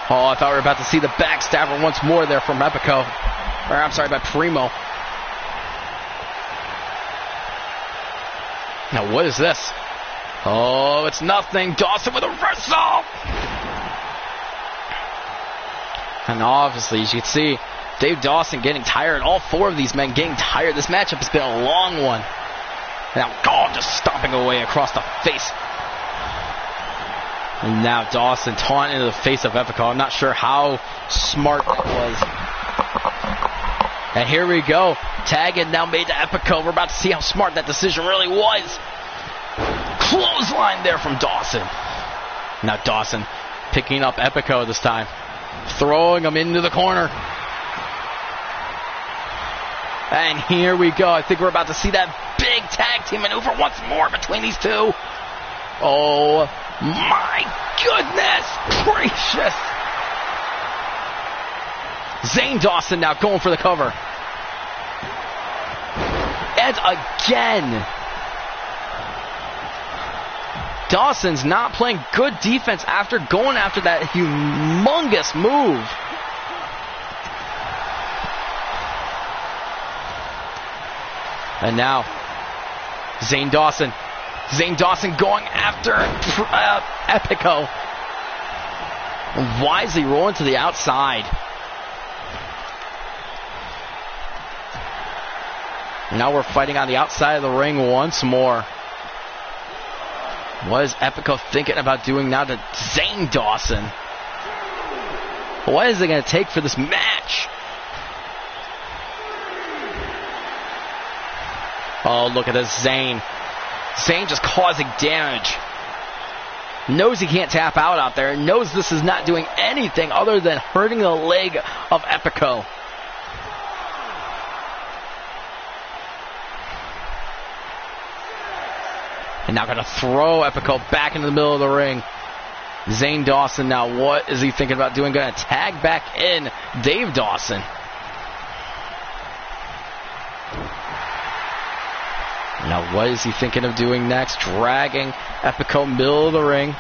Oh, I thought we were about to see the backstabber once more there from Epico. Or, I'm sorry, by Primo. Now, what is this? Oh, it's nothing. Dawson with a reversal. And obviously, as you can see, Dave Dawson getting tired. All four of these men getting tired. This matchup has been a long one. Now, just stomping away across the face. And now Dawson taunting into the face of Epico. I'm not sure how smart that was. And here we go. Tag is now made to Epico. We're about to see how smart that decision really was. Clothesline there from Dawson. Now Dawson picking up Epico this time. Throwing him into the corner. And here we go. I think we're about to see that big tag team maneuver once more between these two. Oh my goodness gracious. Zane Dawson now going for the cover. And again, Dawson's not playing good defense after going after that humongous move. And now, Zane Dawson going after Epico. Wisely rolling to the outside. Now we're fighting on the outside of the ring once more. What is Epico thinking about doing now to Zane Dawson? What is it going to take for this match? Oh, look at this Zane. Zane just causing damage. Knows he can't tap out there. Knows this is not doing anything other than hurting the leg of Epico. And now going to throw Epico back into the middle of the ring. Zane Dawson now, what is he thinking about doing? Going to tag back in Dave Dawson. Now what is he thinking of doing next? Dragging Epico middle of the ring.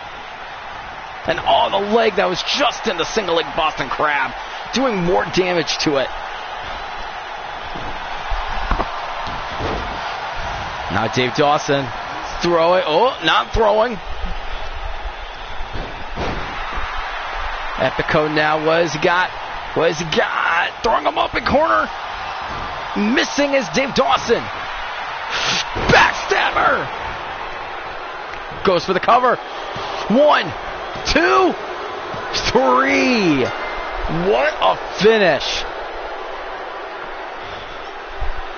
And the leg that was just in the single leg Boston Crab. Doing more damage to it. Now Dave Dawson. Throw it. Oh, not throwing. Epico now, what has he got? Throwing him up in corner. Missing is Dave Dawson. Backstabber. Goes for the cover. 1, 2, 3. What a finish.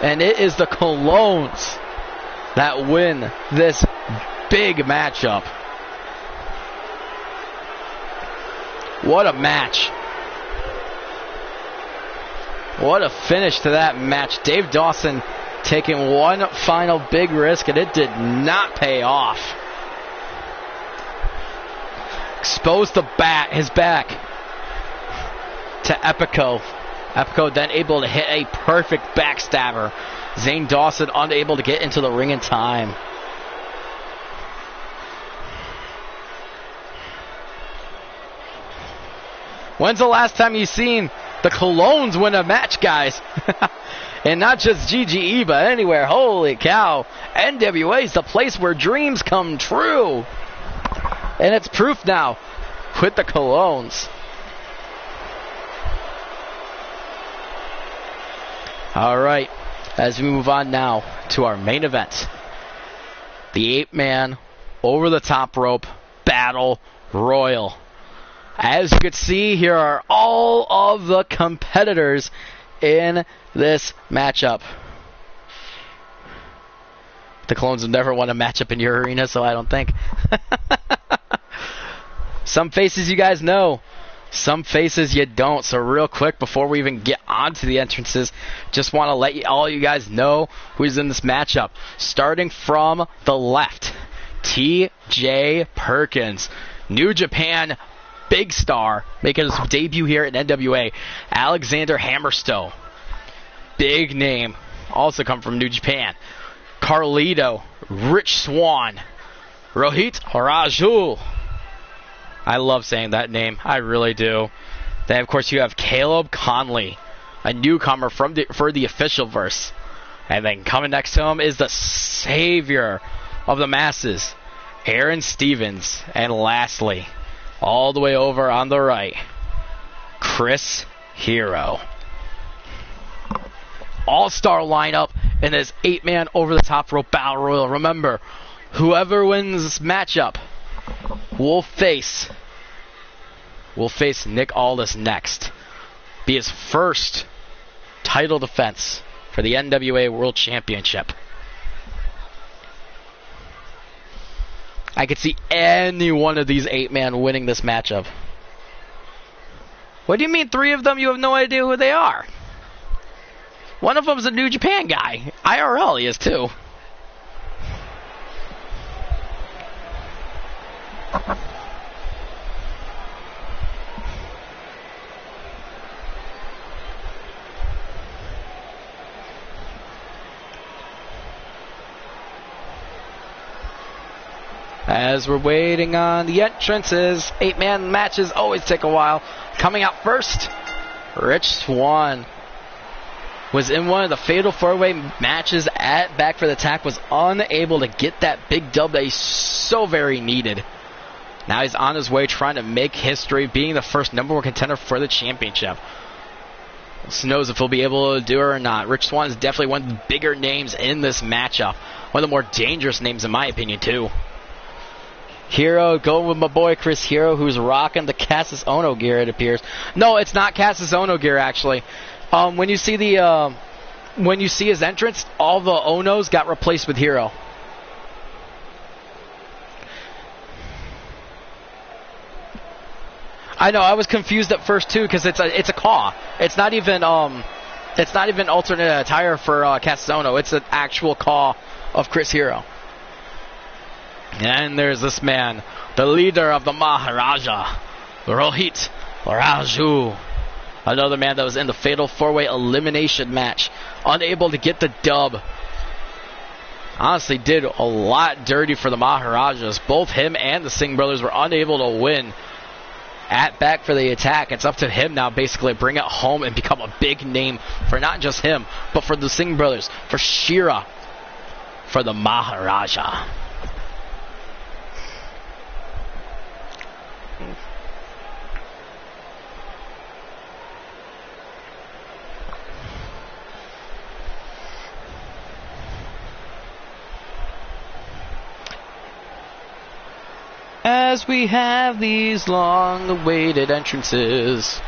And it is the Colognes that win this big matchup. What a match. What a finish to that match. Dave Dawson taking one final big risk, and it did not pay off. Exposed his back to Epico. Epico then able to hit a perfect backstabber. Zane Dawson unable to get into the ring in time. When's the last time you seen the Colognes win a match, guys? And not just GGE, but anywhere. Holy cow. NWA is the place where dreams come true. And it's proof now with the Colognes. All right, as we move on now to our main event. The 8-man over the top rope battle royal. As you can see, here are all of the competitors in this matchup. The Colognes have never won a matchup in your arena, so I don't think. Some faces you guys know, some faces you don't. So real quick, before we even get on to the entrances, just want to let all you guys know who's in this matchup. Starting from the left, T.J. Perkins, New Japan big star, making his debut here at NWA. Alexander Hammerstone, big name, also come from New Japan. Carlito, Rich Swann, Rohit Raju. I love saying that name, I really do. Then of course you have Caleb Conley, a newcomer for the official verse. And then coming next to him is the savior of the masses, Aaron Stevens. And lastly, all the way over on the right, Chris Hero. All-star lineup in this 8-man over-the-top rope battle royal. Remember, whoever wins this matchup will face Nick Aldis next. Be his first title defense for the NWA World Championship. I could see any one of these 8-man winning this matchup. What do you mean 3 of them you have no idea who they are? One of them's a New Japan guy. IRL he is too. As we're waiting on the entrances, 8-man matches always take a while. Coming out first, Rich Swann was in one of the fatal 4-way matches at Back for the Attack, was unable to get that big dub that he so very needed. Now he's on his way trying to make history, being the first #1 contender for the championship. Who knows if he'll be able to do it or not. Rich Swann is definitely one of the bigger names in this matchup. One of the more dangerous names in my opinion too. Hero, going with my boy Chris Hero, who's rocking the Cassius Ohno gear, it appears. No, it's not Cassius Ohno gear, actually. When you see his entrance, all the Ohnos got replaced with Hero. I know, I was confused at first too, because it's a Caw. It's not even alternate attire for Cassius Ohno. It's an actual Caw of Chris Hero. And there's this man, the leader of the Maharaja, Rohit Raju. Another man that was in the fatal 4-way elimination match. Unable to get the dub. Honestly did a lot dirty for the Maharajas. Both him and the Singh brothers were unable to win at Back for the Attack. It's up to him now basically to bring it home and become a big name for not just him, but for the Singh brothers, for Shearer, for the Maharaja. As we have these long-awaited entrances.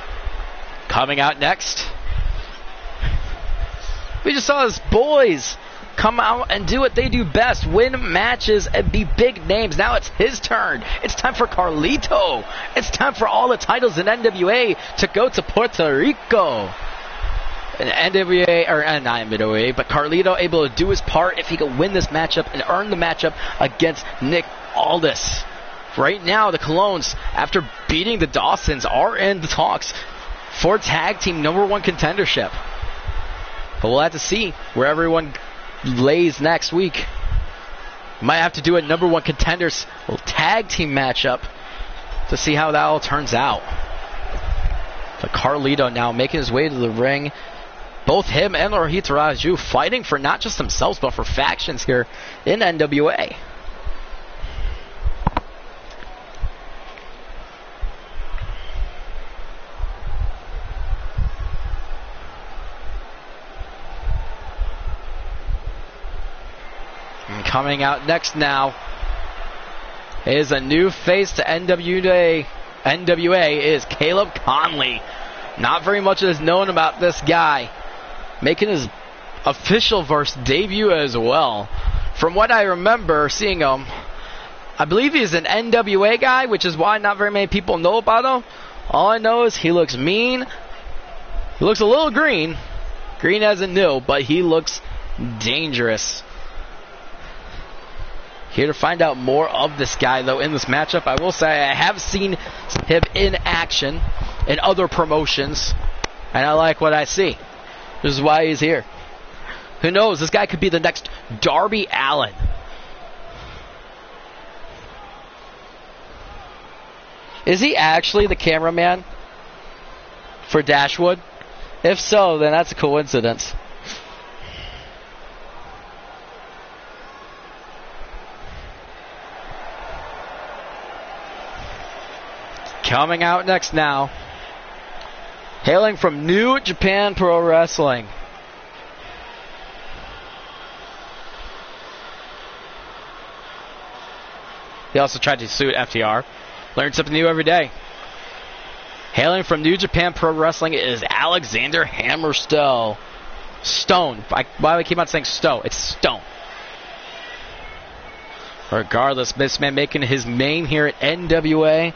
Coming out next, we just saw his boys come out and do what they do best, win matches and be big names. Now it's his turn. It's time for Carlito. It's time for all the titles in NWA to go to Puerto Rico. And NWA, or not NWA, but Carlito able to do his part if he could win this matchup and earn the matchup against Nick Aldis Right now, the Colognes, after beating the Dawsons, are in the talks for tag team #1 contendership. But we'll have to see where everyone lays next week. Might have to do a #1 contenders tag team matchup to see how that all turns out. But Carlito now making his way to the ring. Both him and Rohit Raju fighting for not just themselves, but for factions here in NWA. And coming out next now is a new face to NWA. NWA is Caleb Conley. Not very much is known about this guy. Making his official verse debut as well. From what I remember seeing him, I believe he's an NWA guy, which is why not very many people know about him. All I know is he looks mean. He looks a little green. Green as in new, but he looks dangerous. Here to find out more of this guy, though, in this matchup. I will say I have seen him in action in other promotions, and I like what I see. This is why he's here. Who knows? This guy could be the next Darby Allin. Is he actually the cameraman for Dashwood? If so, then that's a coincidence. Coming out next now, hailing from New Japan Pro Wrestling. He also tried to sue FTR. Learn something new every day. Hailing from New Japan Pro Wrestling is Alexander Hammerstone. Stone. Why do I keep on saying Stowe? It's Stone. Regardless, this man making his name here at NWA.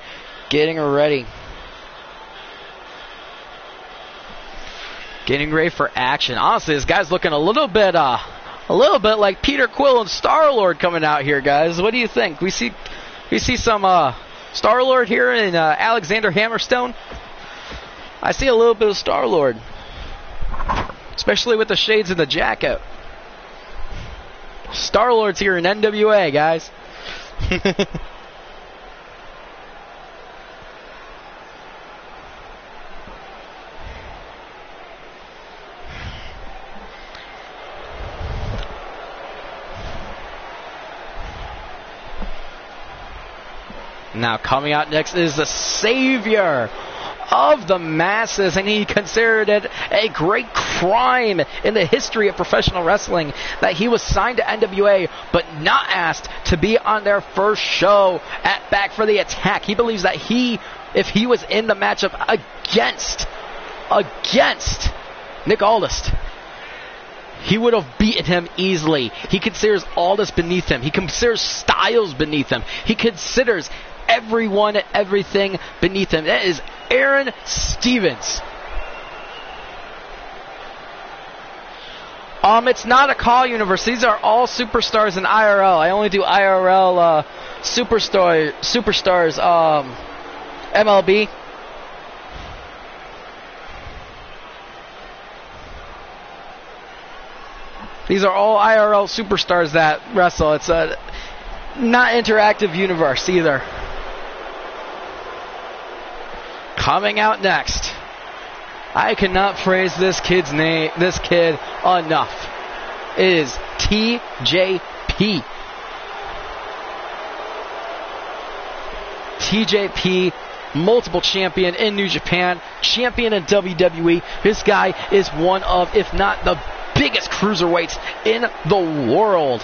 Getting ready. Getting ready for action. Honestly, this guy's looking a little bit like Peter Quill and Star-Lord coming out here, guys. What do you think? We see some Star-Lord here in Alexander Hammerstone. I see a little bit of Star-Lord, especially with the shades and the jacket. Star-Lord's here in NWA, guys. Now coming out next is the savior of the masses, and he considered it a great crime in the history of professional wrestling that he was signed to NWA but not asked to be on their first show at Back for the Attack. He believes that if he was in the matchup against Nick Aldis, he would have beaten him easily. He considers Aldis beneath him. He considers Styles beneath him. He considers everyone and everything beneath him. That is Aaron Stevens. It's not a call universe. These are all superstars in IRL. I only do IRL superstars MLB. These are all IRL superstars that wrestle. It's a not interactive universe either. Coming out next, I cannot praise this kid enough. It is TJP. TJP, multiple champion in New Japan, champion in WWE. This guy is one of, if not the biggest cruiserweights in the world.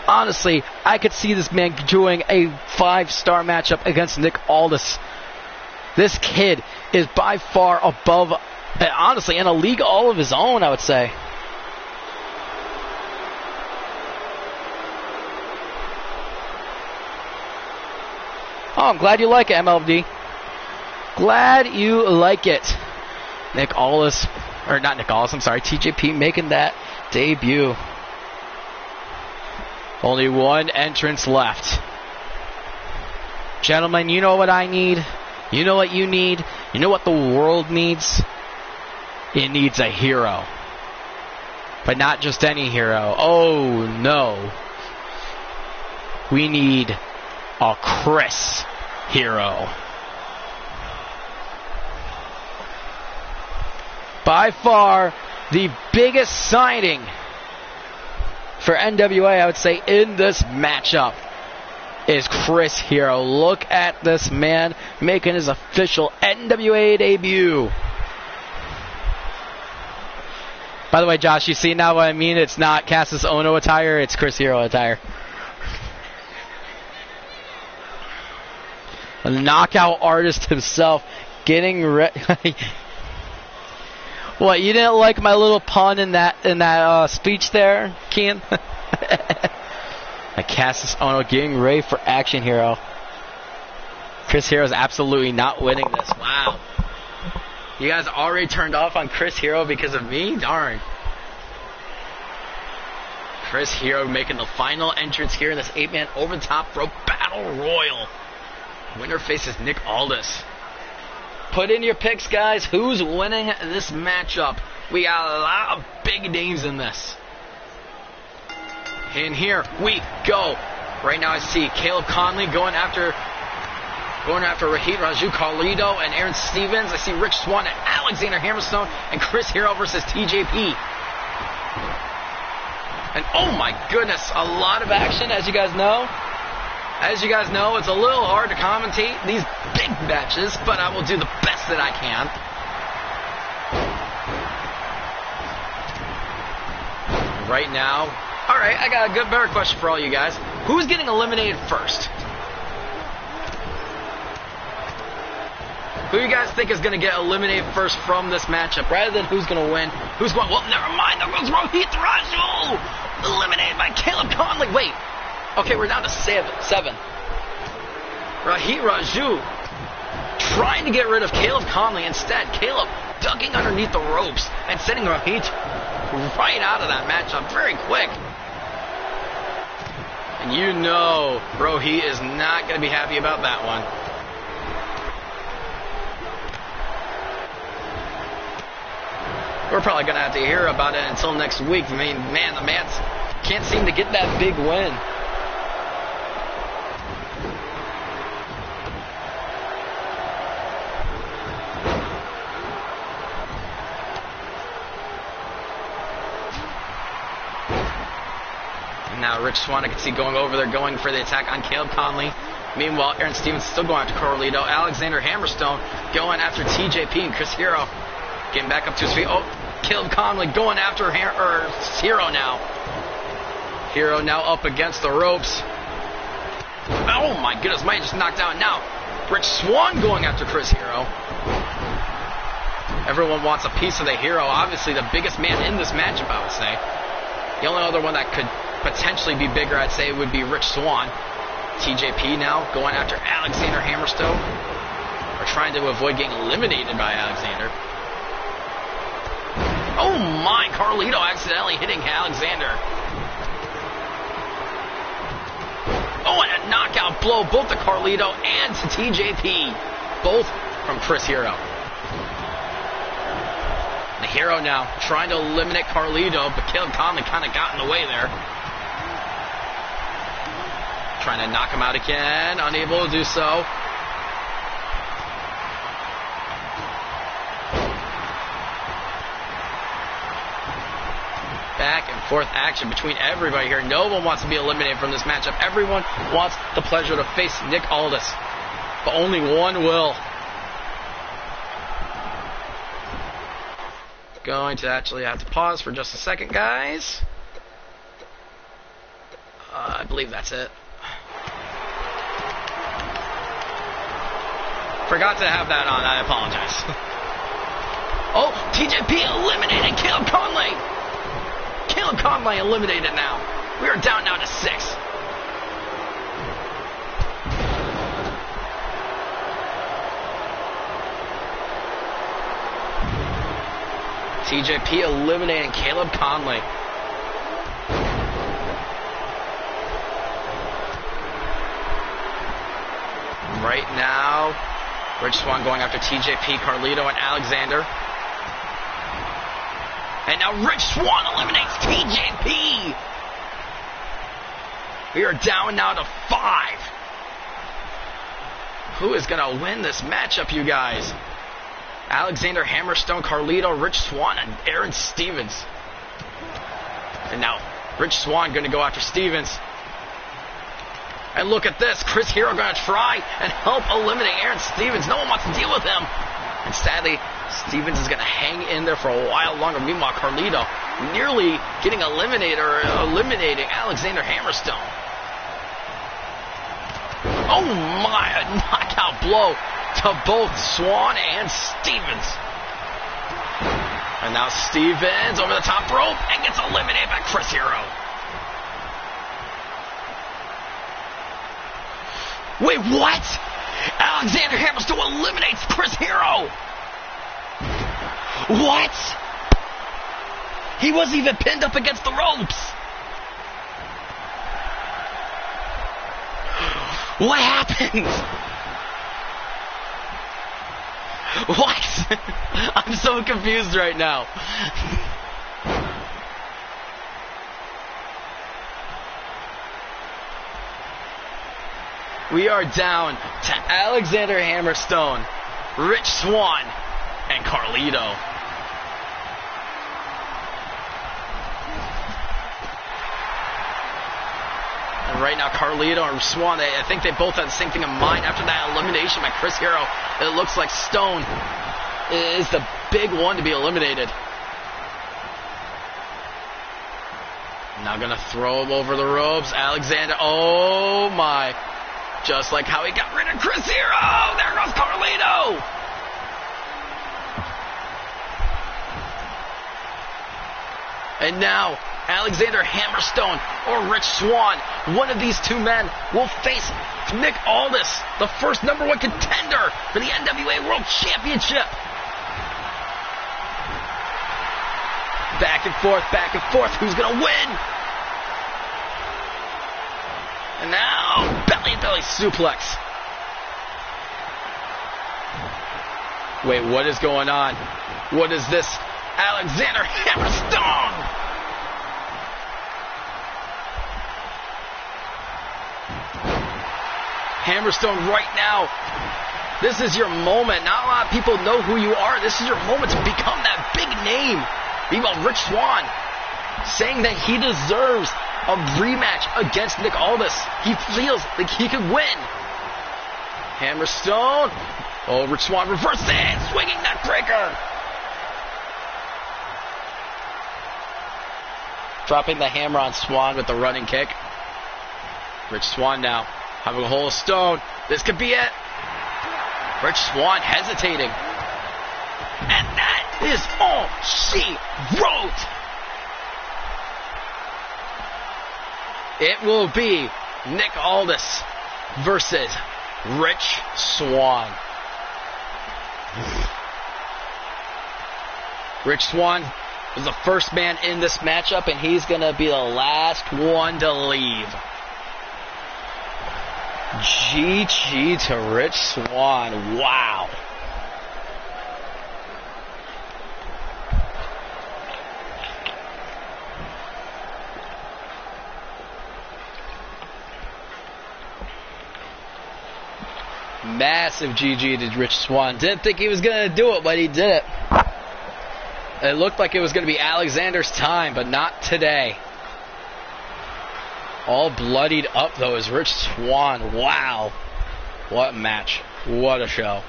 Honestly, I could see this man doing a 5-star matchup against Nick Aldis. This kid is by far above, honestly, in a league all of his own, I would say. Oh, I'm glad you like it, MLD. Glad you like it. Nick Aldis, or not Nick Aldis, I'm sorry, TJP making that debut. Only one entrance left. Gentlemen, you know what I need? You know what you need? You know what the world needs? It needs a hero. But not just any hero. Oh, no. We need a Chris hero. By far, the biggest signing for NWA, I would say, in this matchup is Chris Hero. Look at this man making his official NWA debut. By the way, Josh, you see now what I mean? It's not Cassius Ohno attire, it's Chris Hero attire. A knockout artist himself getting ready. What, you didn't like my little pun in that speech there, Kean? Cassius Ohno getting ready for action, Hero. Chris Hero's absolutely not winning this. Wow. You guys already turned off on Chris Hero because of me? Darn. Chris Hero making the final entrance here in this 8-man over-the-top rope battle royal. Winner faces Nick Aldis. Put in your picks, guys. Who's winning this matchup? We got a lot of big names in this. And here we go. Right now I see Caleb Conley going after Rahit Raju, Carlito, and Aaron Stevens. I see Rich Swann and Alexander Hammerstone and Chris Hero versus TJP. And oh my goodness, a lot of action, as you guys know. As you guys know, it's a little hard to commentate these big matches, but I will do the best that I can. Right now, alright, I got a better question for all you guys. Who's getting eliminated first? Who do you guys think is going to get eliminated first from this matchup? Rather than who's going to win, who's going, well, never mind, there goes Rohit Raju! Eliminated by Caleb Conley. Wait. Okay, we're down to seven. Rahit Raju trying to get rid of Caleb Conley. Instead, Caleb ducking underneath the ropes and sending Rahit right out of that matchup very quick. And you know Rohit is not going to be happy about that one. We're probably going to have to hear about it until next week. I mean, man, the man can't seem to get that big win. Now Rich Swann, I can see going over there, going for the attack on Caleb Conley. Meanwhile, Aaron Stevens still going after Carlito. Alexander Hammerstone going after TJP and Chris Hero. Getting back up to his feet. Oh, Caleb Conley going after Hero now. Hero now up against the ropes. Oh my goodness, might just knocked out now. Rich Swann going after Chris Hero. Everyone wants a piece of the Hero. Obviously the biggest man in this matchup, I would say. The only other one that could potentially be bigger, I'd say, would be Rich Swann. TJP now going after Alexander Hammerstone. Or trying to avoid getting eliminated by Alexander. Oh my, Carlito accidentally hitting Alexander. Oh, and a knockout blow both to Carlito and to TJP. Both from Chris Hero. The Hero now trying to eliminate Carlito, but Caleb Conley kind of got in the way there. Trying to knock him out again, unable to do so. Back and forth action between everybody here. No one wants to be eliminated from this matchup. Everyone wants the pleasure to face Nick Aldis, but only one will. Going to actually have to pause for just a second, guys. I believe that's it. Forgot to have that on. I apologize. Oh, TJP eliminated Caleb Conley. Caleb Conley eliminated now. We are down now to 6. TJP eliminating Caleb Conley. right now, Rich Swann going after TJP, Carlito, and Alexander. And now Rich Swann eliminates TJP. We are down now to 5. Who is going to win this matchup, you guys? Alexander Hammerstone, Carlito, Rich Swann, and Aaron Stevens. And now Rich Swann going to go after Stevens. And look at this. Chris Hero going to try and help eliminate Aaron Stevens. No one wants to deal with him. And sadly, Stevens is going to hang in there for a while longer. Meanwhile, Carlito nearly getting eliminated or eliminating Alexander Hammerstone. Oh my, a knockout blow to both Swann and Stevens. And now Stevens over the top rope and gets eliminated by Chris Hero. Wait, what? Alexander Hammerstone eliminates Chris Hero. What? He wasn't even pinned up against the ropes. What happened? What? I'm so confused right now. We are down to Alexander Hammerstone, Rich Swann, and Carlito. And right now, Carlito and Swann, I think they both had the same thing in mind after that elimination by Chris Hero. It looks like Stone is the big one to be eliminated. Now gonna throw him over the ropes. Alexander, oh my. Just like how he got rid of Chris Hero. There goes Carlito. And now, Alexander Hammerstone or Rich Swann, one of these two men will face Nick Aldis, the first #1 contender for the NWA World Championship. Back and forth. Who's going to win? And now, belly-to-belly suplex. Wait, what is going on? What is this? Alexander Hammerstone! Hammerstone right now. This is your moment. Not a lot of people know who you are. This is your moment to become that big name. Meanwhile, Rich Swann saying that he deserves a rematch against Nick Aldis. He feels like he could win. Hammerstone. Oh, Rich Swann reverse it. Swinging neck breaker. Dropping the hammer on Swann with the running kick. Rich Swann now having a hold of Stone. This could be it. Rich Swann hesitating. And that is all she wrote. It will be Nick Aldis versus Rich Swann. Rich Swann was the first man in this matchup, and he's going to be the last one to leave. GG to Rich Swann. Wow. Massive GG to Rich Swann. Didn't think he was going to do it, but he did it. It looked like it was going to be Alexander's time, but not today. All bloodied up, though, is Rich Swann. Wow. What a match. What a show.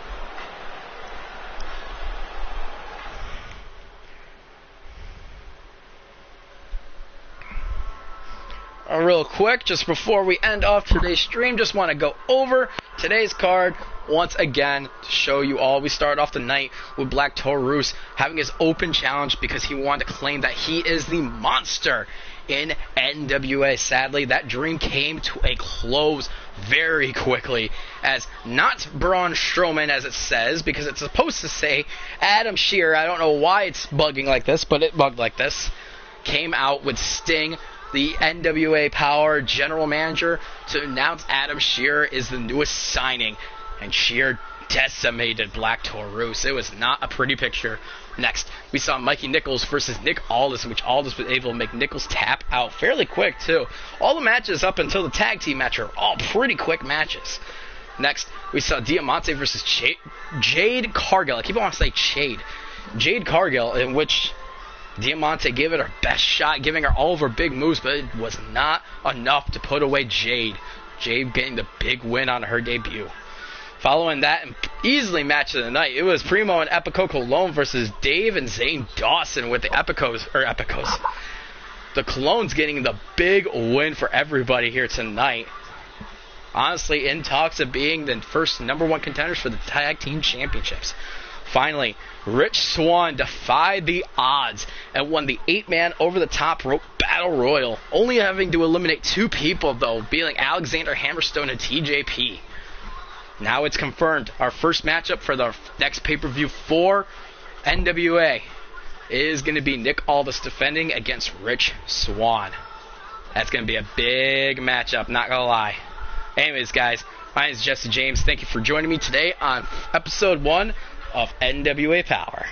Real quick, just before we end off today's stream, just want to go over today's card once again to show you all. We start off the night with Black Taurus having his open challenge because he wanted to claim that he is the monster in NWA. Sadly, that dream came to a close very quickly, as not Braun Strowman as it says, because it's supposed to say Adam Shearer. I don't know why it's bugging like this, but it bugged like this. Came out with Sting, the NWA Power general manager, to announce Adam Shearer is the newest signing. and Shearer decimated Black Taurus. It was not a pretty picture. Next, we saw Mikey Nichols versus Nick Aldis, which Aldis was able to make Nichols tap out fairly quick, too. All the matches up until the tag team match are all pretty quick matches. Next, we saw Diamante versus Jade Cargill. I keep on wanting to say Jade Cargill, in which Diamante gave it her best shot, giving her all of her big moves, but it was not enough to put away Jade. Jade getting the big win on her debut. Following that, easily match of the night, it was Primo and Epico Cologne versus Dave and Zane Dawson with the Epicos. The Colognes getting the big win for everybody here tonight. Honestly, in talks of being the first #1 contenders for the Tag Team Championships. Finally, Rich Swann defied the odds and won the 8-man over-the-top rope battle royal, only having to eliminate 2 people, though, being Alexander Hammerstone and TJP. Now it's confirmed. Our first matchup for the next pay-per-view for NWA is going to be Nick Aldis defending against Rich Swann. That's going to be a big matchup, not going to lie. Anyways, guys, my name is Jesse James. Thank you for joining me today on episode 1 of NWA Power.